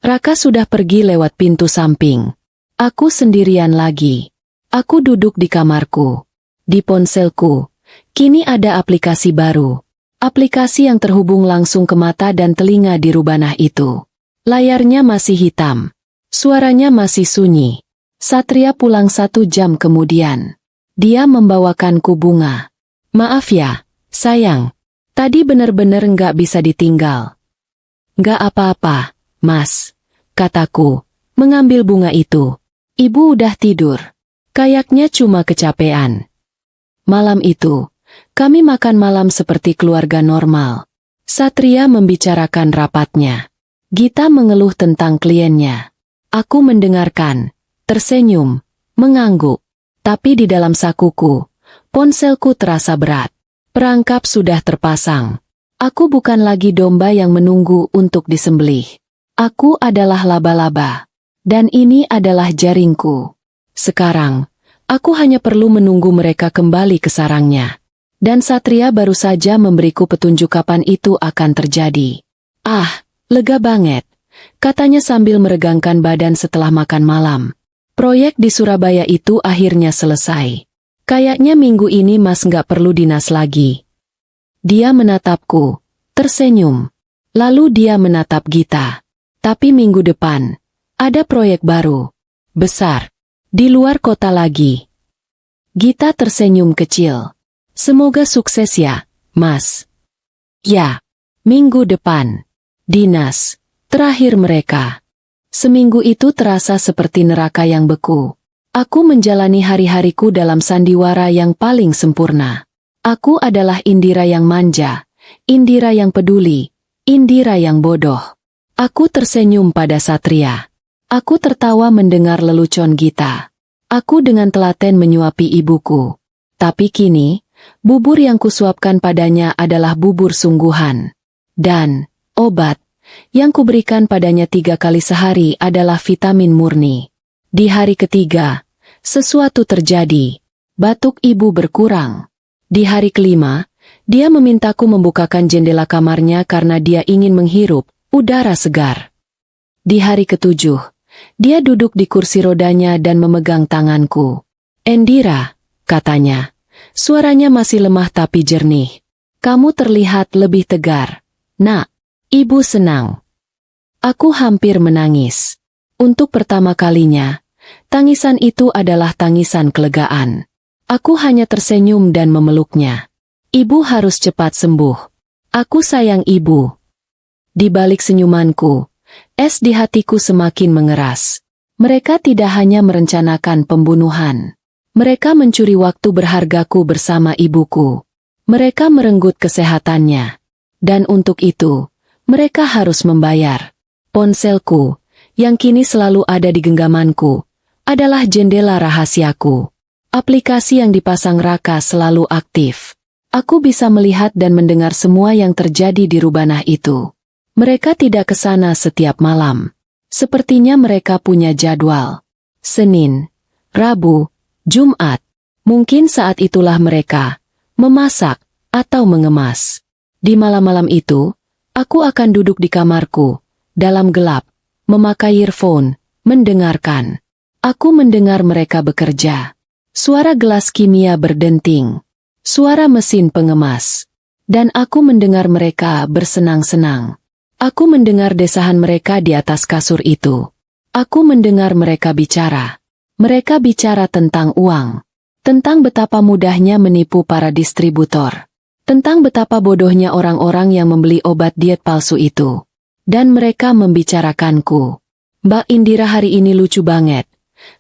Raka sudah pergi lewat pintu samping. Aku sendirian lagi. Aku duduk di kamarku. Di ponselku, kini ada aplikasi baru. Aplikasi yang terhubung langsung ke mata dan telinga di rubanah itu. Layarnya masih hitam. Suaranya masih sunyi. Satria pulang 1 jam kemudian. Dia membawakanku bunga. Maaf ya, sayang. Tadi bener-bener nggak bisa ditinggal. Nggak apa-apa, Mas. Kataku, mengambil bunga itu. Ibu udah tidur. Kayaknya cuma kecapean. Malam itu, kami makan malam seperti keluarga normal. Satria membicarakan rapatnya. Gita mengeluh tentang kliennya. Aku mendengarkan, tersenyum, mengangguk. Tapi di dalam sakuku, ponselku terasa berat. Perangkap sudah terpasang. Aku bukan lagi domba yang menunggu untuk disembelih. Aku adalah laba-laba. Dan ini adalah jaringku. Sekarang, aku hanya perlu menunggu mereka kembali ke sarangnya. Dan Satria baru saja memberiku petunjuk kapan itu akan terjadi. Ah, lega banget, katanya sambil meregangkan badan setelah makan malam. Proyek di Surabaya itu akhirnya selesai. Kayaknya minggu ini Mas nggak perlu dinas lagi. Dia menatapku, tersenyum. Lalu dia menatap Gita. Tapi minggu depan, ada proyek baru. Besar. Di luar kota lagi. Gita tersenyum kecil. Semoga sukses ya, Mas. Ya, minggu depan. Dinas. Terakhir mereka. Seminggu itu terasa seperti neraka yang beku. Aku menjalani hari-hariku dalam sandiwara yang paling sempurna. Aku adalah Indira yang manja, Indira yang peduli, Indira yang bodoh. Aku tersenyum pada Satria. Aku tertawa mendengar lelucon Gita. Aku dengan telaten menyuapi ibuku. Tapi kini, bubur yang kusuapkan padanya adalah bubur sungguhan. Dan, obat, yang kuberikan padanya 3 kali sehari adalah vitamin murni. Di hari ketiga, sesuatu terjadi. Batuk ibu berkurang. Di hari kelima, dia memintaku membukakan jendela kamarnya karena dia ingin menghirup udara segar. Di hari ketujuh, dia duduk di kursi rodanya dan memegang tanganku. Indira, katanya. Suaranya masih lemah tapi jernih. Kamu terlihat lebih tegar. Nak, ibu senang. Aku hampir menangis. Untuk pertama kalinya, tangisan itu adalah tangisan kelegaan. Aku hanya tersenyum dan memeluknya. Ibu harus cepat sembuh. Aku sayang ibu. Di balik senyumanku, es di hatiku semakin mengeras. Mereka tidak hanya merencanakan pembunuhan. Mereka mencuri waktu berhargaku bersama ibuku. Mereka merenggut kesehatannya. Dan untuk itu, mereka harus membayar. Ponselku, yang kini selalu ada di genggamanku, adalah jendela rahasiaku. Aplikasi yang dipasang Raka selalu aktif. Aku bisa melihat dan mendengar semua yang terjadi di Rubanah itu. Mereka tidak ke sana setiap malam. Sepertinya mereka punya jadwal. Senin, Rabu, Jumat. Mungkin saat itulah mereka memasak atau mengemas. Di malam-malam itu, aku akan duduk di kamarku, dalam gelap, memakai earphone, mendengarkan. Aku mendengar mereka bekerja. Suara gelas kimia berdenting. Suara mesin pengemas. Dan aku mendengar mereka bersenang-senang. Aku mendengar desahan mereka di atas kasur itu. Aku mendengar mereka bicara. Mereka bicara tentang uang. Tentang betapa mudahnya menipu para distributor. Tentang betapa bodohnya orang-orang yang membeli obat diet palsu itu. Dan mereka membicarakanku. Mbak Indira hari ini lucu banget.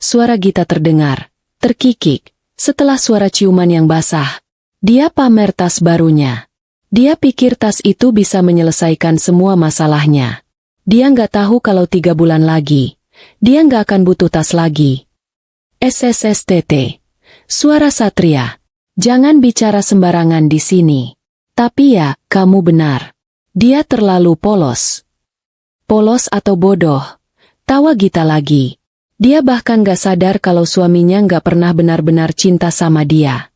Suara Gita terdengar. Terkikik. Setelah suara ciuman yang basah. Dia pamer tas barunya. Dia pikir tas itu bisa menyelesaikan semua masalahnya. Dia nggak tahu kalau 3 bulan lagi, dia nggak akan butuh tas lagi. SSSTT. Suara Satria. Jangan bicara sembarangan di sini. Tapi ya, kamu benar. Dia terlalu polos. Polos atau bodoh? Tawa Gita lagi. Dia bahkan gak sadar kalau suaminya gak pernah benar-benar cinta sama dia.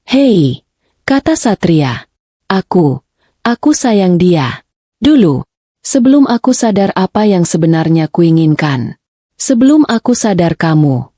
Hei, kata Satria. Aku sayang dia. Dulu, sebelum aku sadar apa yang sebenarnya kuinginkan. Sebelum aku sadar kamu.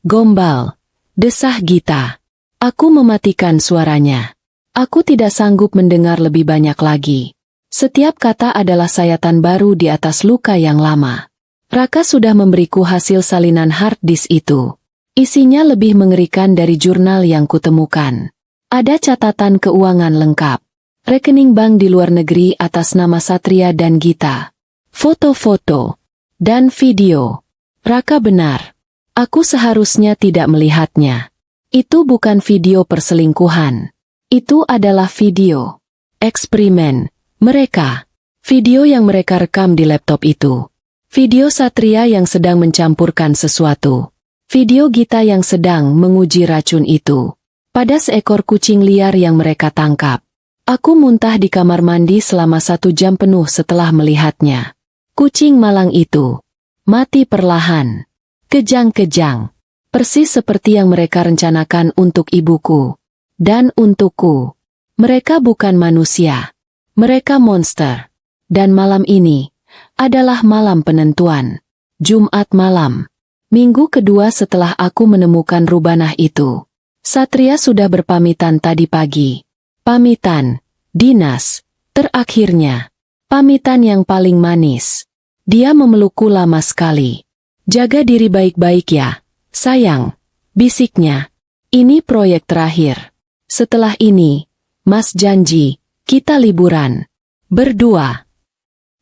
Gombal, desah Gita. Aku mematikan suaranya. Aku tidak sanggup mendengar lebih banyak lagi. Setiap kata adalah sayatan baru di atas luka yang lama. Raka sudah memberiku hasil salinan hard disk itu. Isinya lebih mengerikan dari jurnal yang kutemukan. Ada catatan keuangan lengkap. Rekening bank di luar negeri atas nama Satria dan Gita. Foto-foto. Dan video. Raka benar. Aku seharusnya tidak melihatnya. Itu bukan video perselingkuhan. Itu adalah video eksperimen mereka. Video yang mereka rekam di laptop itu. Video Satria yang sedang mencampurkan sesuatu. Video Gita yang sedang menguji racun itu pada seekor kucing liar yang mereka tangkap. Aku muntah di kamar mandi selama 1 jam penuh setelah melihatnya. Kucing malang itu mati perlahan. Kejang-kejang. Persis seperti yang mereka rencanakan untuk ibuku. Dan untukku. Mereka bukan manusia. Mereka monster. Dan malam ini adalah malam penentuan. Jumat malam. Minggu kedua setelah aku menemukan rubanah itu. Satria sudah berpamitan tadi pagi. Pamitan, dinas, terakhirnya. Pamitan yang paling manis. Dia memelukku lama sekali. Jaga diri baik-baik ya, sayang, bisiknya. Ini proyek terakhir. Setelah ini, Mas janji, kita liburan. Berdua.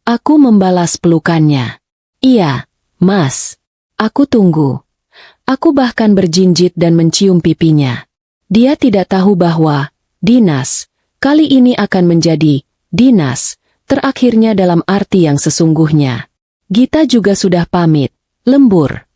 Aku membalas pelukannya. Iya, Mas. Aku tunggu. Aku bahkan berjinjit dan mencium pipinya. Dia tidak tahu bahwa dinas kali ini akan menjadi dinas terakhirnya dalam arti yang sesungguhnya. Gita juga sudah pamit, lembur.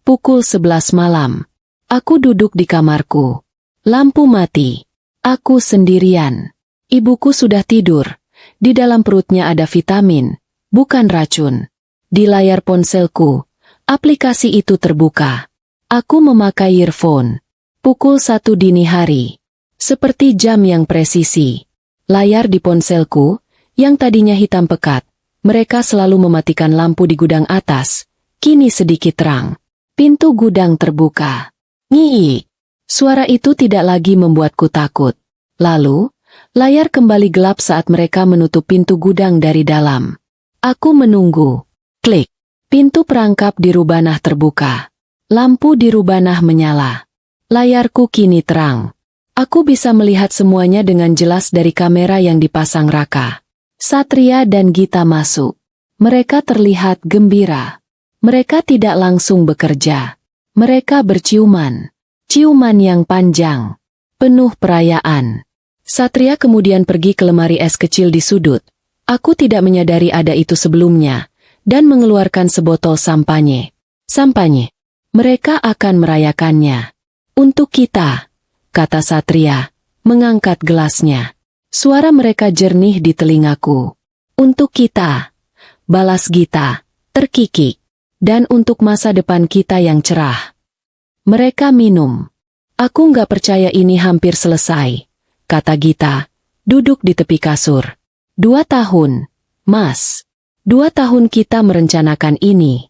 Pukul 11 malam. Aku duduk di kamarku. Lampu mati. Aku sendirian. Ibuku sudah tidur. Di dalam perutnya ada vitamin, bukan racun. Di layar ponselku, aplikasi itu terbuka. Aku memakai earphone. Pukul 1 dini hari. Seperti jam yang presisi. Layar di ponselku, yang tadinya hitam pekat, mereka selalu mematikan lampu di gudang atas, kini sedikit terang. Pintu gudang terbuka. Ngii. Suara itu tidak lagi membuatku takut. Lalu, layar kembali gelap saat mereka menutup pintu gudang dari dalam. Aku menunggu. Klik. Pintu perangkap di rubanah terbuka. Lampu di rubanah menyala. Layarku kini terang. Aku bisa melihat semuanya dengan jelas dari kamera yang dipasang Raka. Satria dan Gita masuk. Mereka terlihat gembira. Mereka tidak langsung bekerja. Mereka berciuman. Ciuman yang panjang. Penuh perayaan. Satria kemudian pergi ke lemari es kecil di sudut. Aku tidak menyadari ada itu sebelumnya. Dan mengeluarkan sebotol sampanye. Sampanye. Mereka akan merayakannya. Untuk kita, kata Satria, mengangkat gelasnya. Suara mereka jernih di telingaku. Untuk kita, balas Gita, terkikik. Dan untuk masa depan kita yang cerah. Mereka minum. Aku nggak percaya ini hampir selesai, kata Gita, duduk di tepi kasur. 2 tahun, Mas. 2 tahun kita merencanakan ini.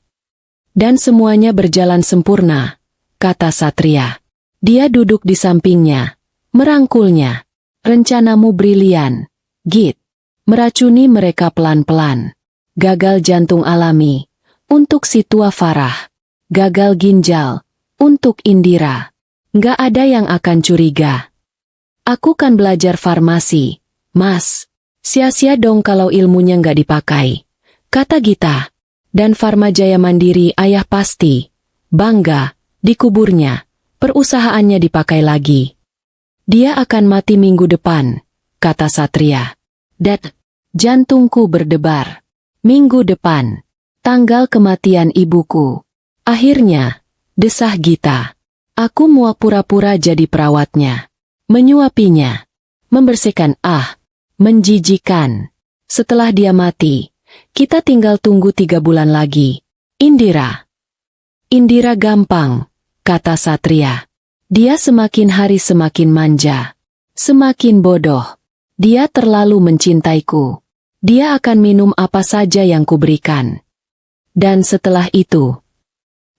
Dan semuanya berjalan sempurna, kata Satria. Dia duduk di sampingnya, merangkulnya. Rencanamu brilian, Git. Meracuni mereka pelan-pelan. Gagal jantung alami, untuk si tua Farah. Gagal ginjal, untuk Indira. Nggak ada yang akan curiga. Aku kan belajar farmasi, Mas. Sia-sia dong kalau ilmunya nggak dipakai, kata Gita. Dan Farma Jaya Mandiri ayah pasti bangga, dikuburnya, perusahaannya dipakai lagi. Dia akan mati minggu depan, kata Satria. Dad, jantungku berdebar. Minggu depan, tanggal kematian ibuku. Akhirnya, desah Gita. Aku mau pura-pura jadi perawatnya. Menyuapinya. Membersihkan menjijikan. Setelah dia mati, kita tinggal tunggu 3 bulan lagi. Indira. Indira gampang, kata Satria. Dia semakin hari semakin manja. Semakin bodoh. Dia terlalu mencintaiku. Dia akan minum apa saja yang kuberikan. Dan setelah itu,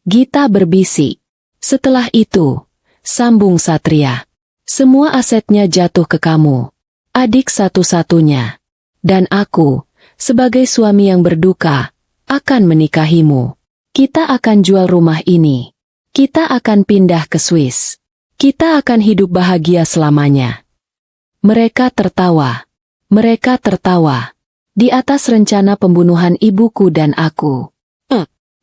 Gita berbisik. Setelah itu, sambung Satria. Semua asetnya jatuh ke kamu. Adik satu-satunya. Dan aku, sebagai suami yang berduka, akan menikahimu. Kita akan jual rumah ini. Kita akan pindah ke Swiss. Kita akan hidup bahagia selamanya. Mereka tertawa. Mereka tertawa. Di atas rencana pembunuhan ibuku dan aku.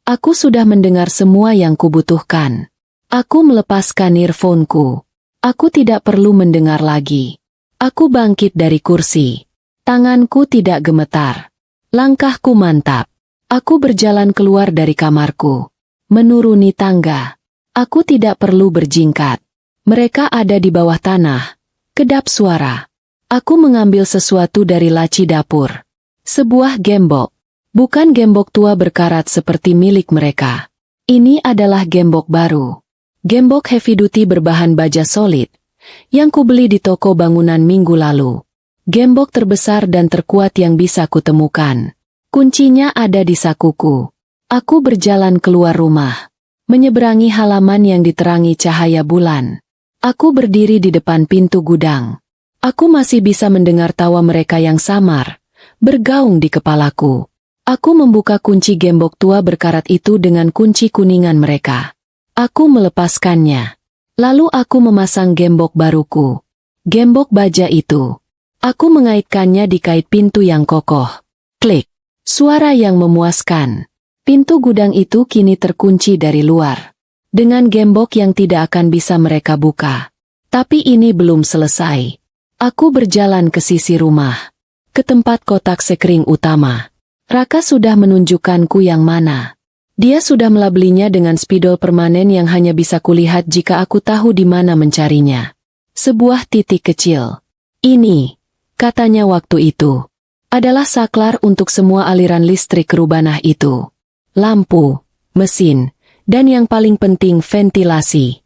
Aku sudah mendengar semua yang kubutuhkan. Aku melepaskan earphone-ku. Aku tidak perlu mendengar lagi. Aku bangkit dari kursi. Tanganku tidak gemetar. Langkahku mantap. Aku berjalan keluar dari kamarku. Menuruni tangga. Aku tidak perlu berjingkat. Mereka ada di bawah tanah. Kedap suara. Aku mengambil sesuatu dari laci dapur. Sebuah gembok. Bukan gembok tua berkarat seperti milik mereka. Ini adalah gembok baru. Gembok heavy duty berbahan baja solid, yang kubeli di toko bangunan minggu lalu. Gembok terbesar dan terkuat yang bisa kutemukan. Kuncinya ada di sakuku. Aku berjalan keluar rumah. Menyeberangi halaman yang diterangi cahaya bulan. Aku berdiri di depan pintu gudang. Aku masih bisa mendengar tawa mereka yang samar, bergaung di kepalaku. Aku membuka kunci gembok tua berkarat itu dengan kunci kuningan mereka. Aku melepaskannya. Lalu aku memasang gembok baruku. Gembok baja itu. Aku mengaitkannya di kait pintu yang kokoh. Klik. Suara yang memuaskan. Pintu gudang itu kini terkunci dari luar. Dengan gembok yang tidak akan bisa mereka buka. Tapi ini belum selesai. Aku berjalan ke sisi rumah. Ke tempat kotak sekring utama. Raka sudah menunjukkanku yang mana. Dia sudah melabelinya dengan spidol permanen yang hanya bisa kulihat jika aku tahu di mana mencarinya. Sebuah titik kecil. Ini, katanya waktu itu, adalah saklar untuk semua aliran listrik rubanah itu. Lampu, mesin, dan yang paling penting ventilasi.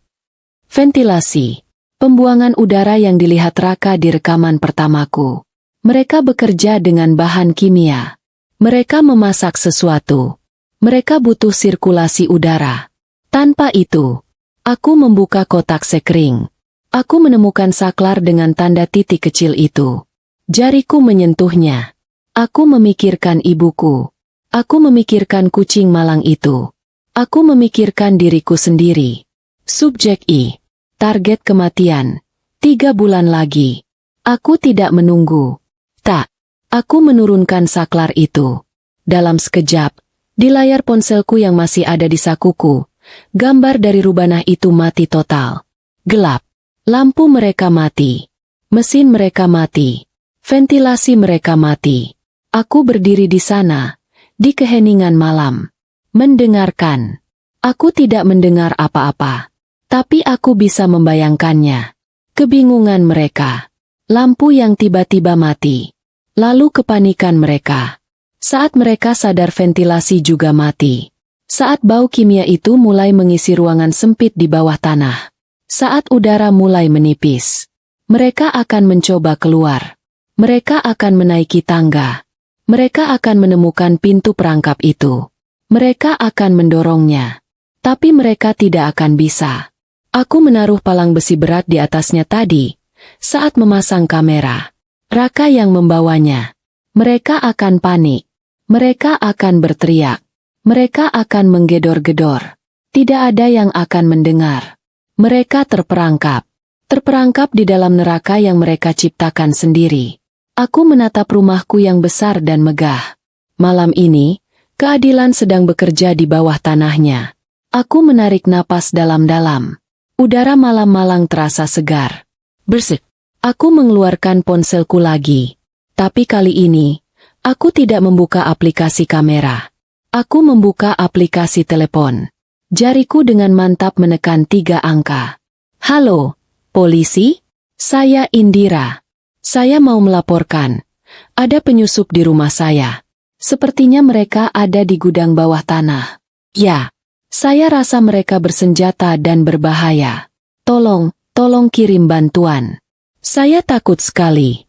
Ventilasi, pembuangan udara yang dilihat Raka di rekaman pertamaku. Mereka bekerja dengan bahan kimia. Mereka memasak sesuatu. Mereka butuh sirkulasi udara. Tanpa itu, aku membuka kotak sekring. Aku menemukan saklar dengan tanda titik kecil itu. Jariku menyentuhnya. Aku memikirkan ibuku. Aku memikirkan kucing malang itu. Aku memikirkan diriku sendiri. Subjek I. Target kematian. 3 bulan lagi. Aku tidak menunggu. Tak. Aku menurunkan saklar itu. Dalam sekejap, di layar ponselku yang masih ada di sakuku, gambar dari rubanah itu mati total. Gelap. Lampu mereka mati. Mesin mereka mati. Ventilasi mereka mati. Aku berdiri di sana, di keheningan malam. Mendengarkan. Aku tidak mendengar apa-apa. Tapi aku bisa membayangkannya. Kebingungan mereka. Lampu yang tiba-tiba mati. Lalu kepanikan mereka. Saat mereka sadar ventilasi juga mati. Saat bau kimia itu mulai mengisi ruangan sempit di bawah tanah. Saat udara mulai menipis. Mereka akan mencoba keluar. Mereka akan menaiki tangga. Mereka akan menemukan pintu perangkap itu. Mereka akan mendorongnya. Tapi mereka tidak akan bisa. Aku menaruh palang besi berat di atasnya tadi. Saat memasang kamera. Raka yang membawanya. Mereka akan panik. Mereka akan berteriak. Mereka akan menggedor-gedor. Tidak ada yang akan mendengar. Mereka terperangkap. Terperangkap di dalam neraka yang mereka ciptakan sendiri. Aku menatap rumahku yang besar dan megah. Malam ini, keadilan sedang bekerja di bawah tanahnya. Aku menarik napas dalam-dalam. Udara malam-malang terasa segar. Bersik. Aku mengeluarkan ponselku lagi. Tapi kali ini, aku tidak membuka aplikasi kamera. Aku membuka aplikasi telepon. Jariku dengan mantap menekan 3 angka. Halo, polisi? Saya Indira. Saya mau melaporkan. Ada penyusup di rumah saya. Sepertinya mereka ada di gudang bawah tanah. Ya, saya rasa mereka bersenjata dan berbahaya. Tolong kirim bantuan. Saya takut sekali.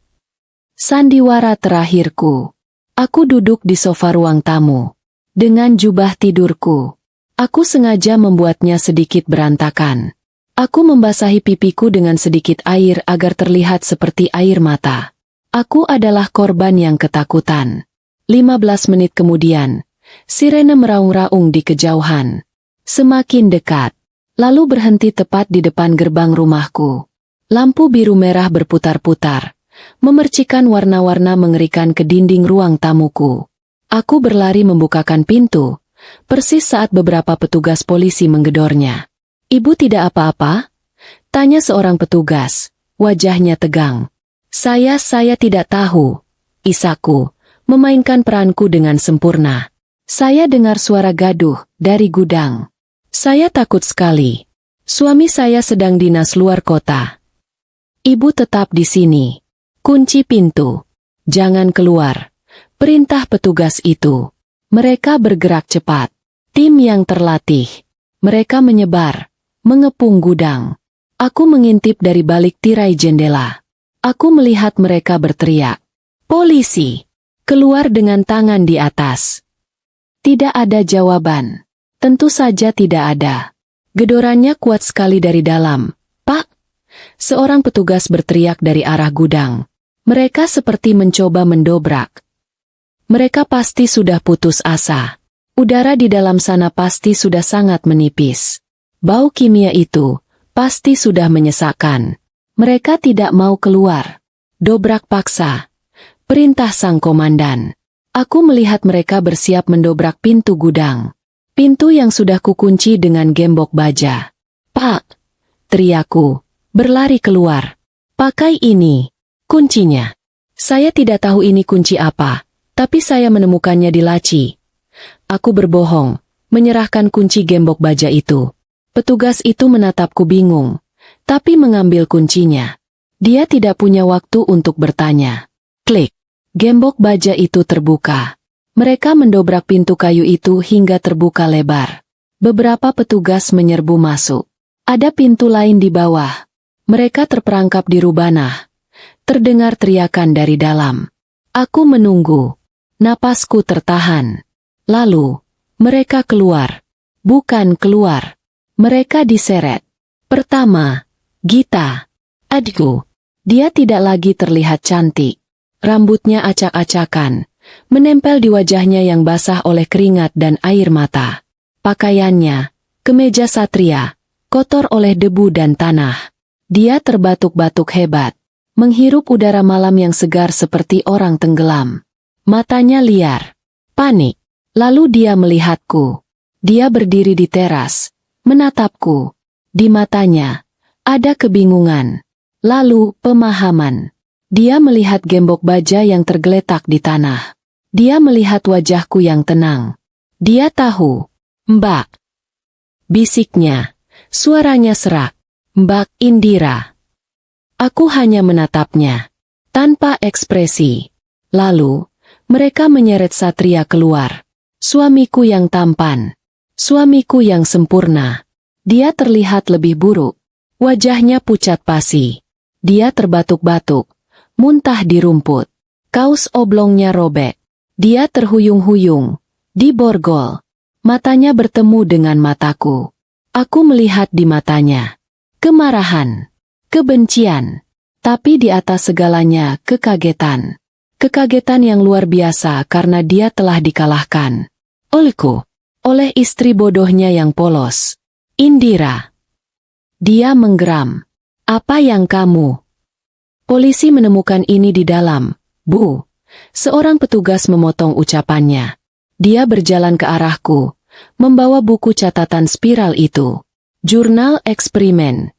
Sandiwara terakhirku. Aku duduk di sofa ruang tamu. Dengan jubah tidurku. Aku sengaja membuatnya sedikit berantakan. Aku membasahi pipiku dengan sedikit air agar terlihat seperti air mata. Aku adalah korban yang ketakutan. 15 menit kemudian, sirene meraung-raung di kejauhan. Semakin dekat. Lalu berhenti tepat di depan gerbang rumahku. Lampu biru merah berputar-putar, memercikan warna-warna mengerikan ke dinding ruang tamuku. Aku berlari membukakan pintu, persis saat beberapa petugas polisi menggedornya. Ibu tidak apa-apa? Tanya seorang petugas, wajahnya tegang. Saya tidak tahu. Isaku, memainkan peranku dengan sempurna. Saya dengar suara gaduh dari gudang. Saya takut sekali. Suami saya sedang dinas luar kota. Ibu tetap di sini. Kunci pintu. Jangan keluar. Perintah petugas itu. Mereka bergerak cepat. Tim yang terlatih. Mereka menyebar. Mengepung gudang. Aku mengintip dari balik tirai jendela. Aku melihat mereka berteriak. Polisi! Keluar dengan tangan di atas. Tidak ada jawaban. Tentu saja tidak ada. Gedorannya kuat sekali dari dalam. Pak! Seorang petugas berteriak dari arah gudang. Mereka seperti mencoba mendobrak. Mereka pasti sudah putus asa. Udara di dalam sana pasti sudah sangat menipis. Bau kimia itu pasti sudah menyesakkan. Mereka tidak mau keluar. Dobrak paksa. Perintah sang komandan. Aku melihat mereka bersiap mendobrak pintu gudang. Pintu yang sudah kukunci dengan gembok baja. Pak! Teriakku. Berlari keluar. Pakai ini. Kuncinya. Saya tidak tahu ini kunci apa, tapi saya menemukannya di laci. Aku berbohong, menyerahkan kunci gembok baja itu. Petugas itu menatapku bingung, tapi mengambil kuncinya. Dia tidak punya waktu untuk bertanya. Klik. Gembok baja itu terbuka. Mereka mendobrak pintu kayu itu hingga terbuka lebar. Beberapa petugas menyerbu masuk. Ada pintu lain di bawah. Mereka terperangkap di rubanah. Terdengar teriakan dari dalam. Aku menunggu. Napasku tertahan. Lalu, mereka keluar. Bukan keluar. Mereka diseret. Pertama, Gita. Adikku. Dia tidak lagi terlihat cantik. Rambutnya acak-acakan. Menempel di wajahnya yang basah oleh keringat dan air mata. Pakaiannya, kemeja satria, kotor oleh debu dan tanah. Dia terbatuk-batuk hebat. Menghirup udara malam yang segar seperti orang tenggelam. Matanya liar. Panik. Lalu dia melihatku. Dia berdiri di teras. Menatapku. Di matanya ada kebingungan. Lalu pemahaman. Dia melihat gembok baja yang tergeletak di tanah. Dia melihat wajahku yang tenang. Dia tahu. Mbak. Bisiknya. Suaranya serak. Mbak Indira. Aku hanya menatapnya. Tanpa ekspresi. Lalu, mereka menyeret Satria keluar. Suamiku yang tampan. Suamiku yang sempurna. Dia terlihat lebih buruk. Wajahnya pucat pasi. Dia terbatuk-batuk. Muntah di rumput. Kaus oblongnya robek. Dia terhuyung-huyung. Diborgol. Matanya bertemu dengan mataku. Aku melihat di matanya. Kemarahan. Kebencian. Tapi di atas segalanya kekagetan. Kekagetan yang luar biasa karena dia telah dikalahkan. Olehku. Oleh istri bodohnya yang polos. Indira. Dia menggeram. Apa yang kamu? Polisi menemukan ini di dalam, Bu. Seorang petugas memotong ucapannya. Dia berjalan ke arahku, membawa buku catatan spiral itu. Jurnal eksperimen.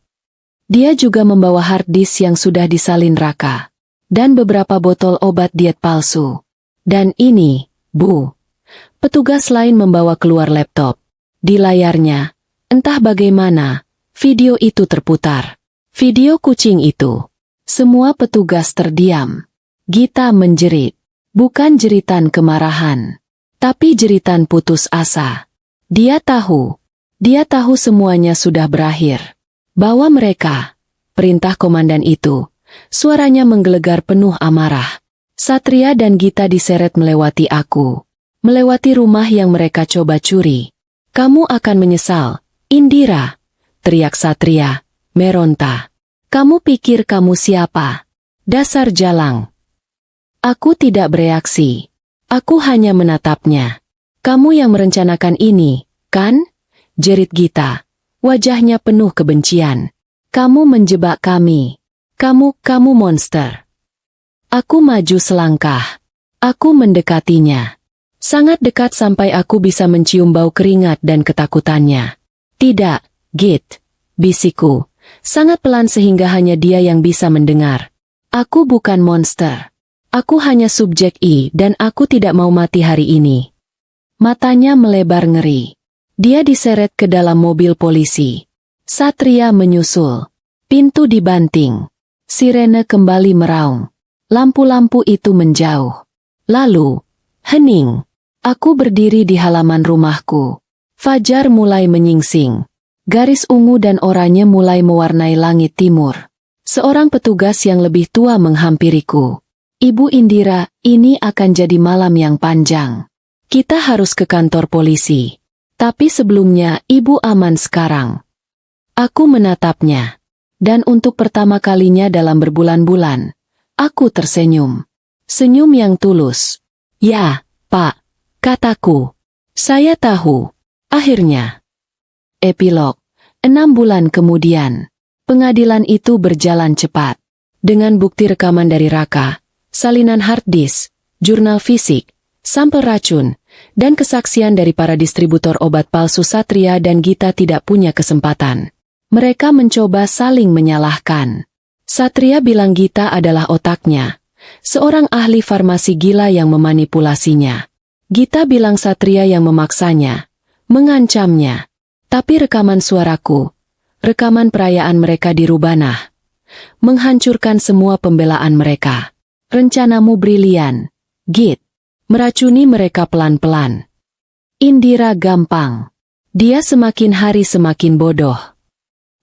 Dia juga membawa hard disk yang sudah disalin Raka. Dan beberapa botol obat diet palsu. Dan ini, Bu. Petugas lain membawa keluar laptop. Di layarnya, entah bagaimana, video itu terputar. Video kucing itu. Semua petugas terdiam. Gita menjerit. Bukan jeritan kemarahan. Tapi jeritan putus asa. Dia tahu. Dia tahu semuanya sudah berakhir. Bawa mereka. Perintah komandan itu. Suaranya menggelegar penuh amarah. Satria dan Gita diseret melewati aku. Melewati rumah yang mereka coba curi. Kamu akan menyesal, Indira. Teriak Satria, meronta. Kamu pikir kamu siapa? Dasar jalang. Aku tidak bereaksi. Aku hanya menatapnya. Kamu yang merencanakan ini, kan? Jerit Gita. Wajahnya penuh kebencian. Kamu menjebak kami. Kamu monster. Aku maju selangkah. Aku mendekatinya. Sangat dekat sampai aku bisa mencium bau keringat dan ketakutannya. Tidak, Git. bisikku, sangat pelan sehingga hanya dia yang bisa mendengar. Aku bukan monster. Aku hanya subjek I dan aku tidak mau mati hari ini. Matanya melebar ngeri. Dia diseret ke dalam mobil polisi. Satria menyusul. Pintu dibanting. Sirene kembali meraung. Lampu-lampu itu menjauh. Lalu, hening. Aku berdiri di halaman rumahku. Fajar mulai menyingsing. Garis ungu dan oranye mulai mewarnai langit timur. Seorang petugas yang lebih tua menghampiriku. Ibu Indira, ini akan jadi malam yang panjang. Kita harus ke kantor polisi. Tapi sebelumnya, Ibu aman sekarang. Aku menatapnya. Dan untuk pertama kalinya dalam berbulan-bulan, aku tersenyum. Senyum yang tulus. Ya, Pak, kataku. Saya tahu. Akhirnya. Epilog. 6 bulan kemudian. Pengadilan itu berjalan cepat. Dengan bukti rekaman dari Raka, salinan hard disk, jurnal fisik, sampel racun, dan kesaksian dari para distributor obat palsu, Satria dan Gita tidak punya kesempatan. Mereka mencoba saling menyalahkan. Satria bilang Gita adalah otaknya, seorang ahli farmasi gila yang memanipulasinya. Gita bilang Satria yang memaksanya, mengancamnya. Tapi rekaman suaraku, rekaman perayaan mereka di Rubanah, menghancurkan semua pembelaan mereka. Rencanamu brilian, Git. Meracuni mereka pelan-pelan. Indira gampang. Dia semakin hari semakin bodoh.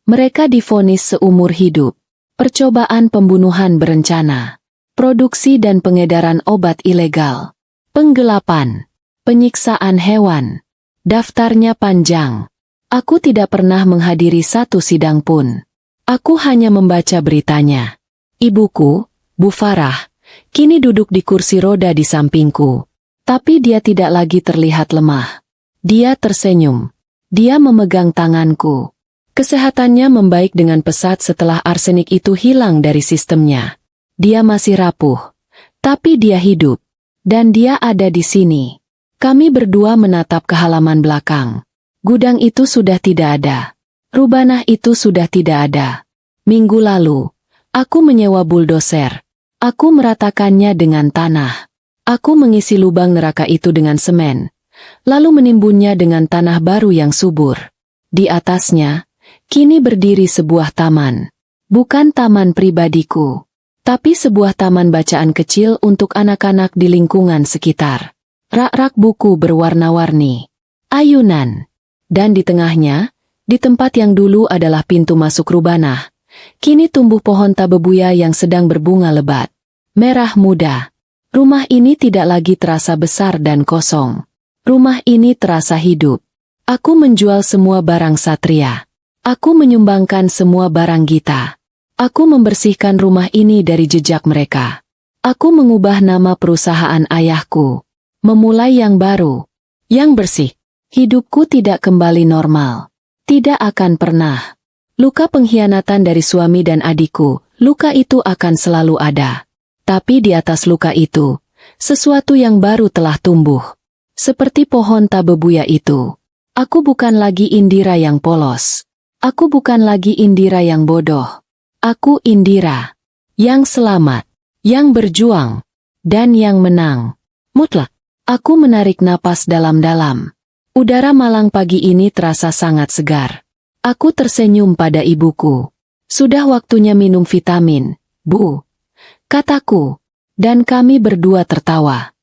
Mereka divonis seumur hidup. Percobaan pembunuhan berencana. Produksi dan pengedaran obat ilegal. Penggelapan. Penyiksaan hewan. Daftarnya panjang. Aku tidak pernah menghadiri satu sidang pun. Aku hanya membaca beritanya. Ibuku, Bu Farah, kini duduk di kursi roda di sampingku. Tapi dia tidak lagi terlihat lemah. Dia tersenyum. Dia memegang tanganku. Kesehatannya membaik dengan pesat setelah arsenik itu hilang dari sistemnya. Dia masih rapuh. Tapi dia hidup. Dan dia ada di sini. Kami berdua menatap ke halaman belakang. Gudang itu sudah tidak ada. Rubanah itu sudah tidak ada. Minggu lalu, aku menyewa buldoser. Aku meratakannya dengan tanah. Aku mengisi lubang neraka itu dengan semen. Lalu menimbunnya dengan tanah baru yang subur. Di atasnya, kini berdiri sebuah taman. Bukan taman pribadiku, tapi sebuah taman bacaan kecil untuk anak-anak di lingkungan sekitar. Rak-rak buku berwarna-warni. Ayunan. Dan di tengahnya, di tempat yang dulu adalah pintu masuk Rubanah, kini tumbuh pohon tabebuya yang sedang berbunga lebat. Merah muda. Rumah ini tidak lagi terasa besar dan kosong. Rumah ini terasa hidup. Aku menjual semua barang Satria. Aku menyumbangkan semua barang Gita. Aku membersihkan rumah ini dari jejak mereka. Aku mengubah nama perusahaan ayahku. Memulai yang baru. Yang bersih. Hidupku tidak kembali normal. Tidak akan pernah. Luka pengkhianatan dari suami dan adikku, luka itu akan selalu ada. Tapi di atas luka itu, sesuatu yang baru telah tumbuh. Seperti pohon tabebuya itu. Aku bukan lagi Indira yang polos. Aku bukan lagi Indira yang bodoh. Aku Indira. Yang selamat. Yang berjuang. Dan yang menang. Mutlak. Aku menarik napas dalam-dalam. Udara Malang pagi ini terasa sangat segar. Aku tersenyum pada ibuku. Sudah waktunya minum vitamin, Bu. Kataku. Dan kami berdua tertawa.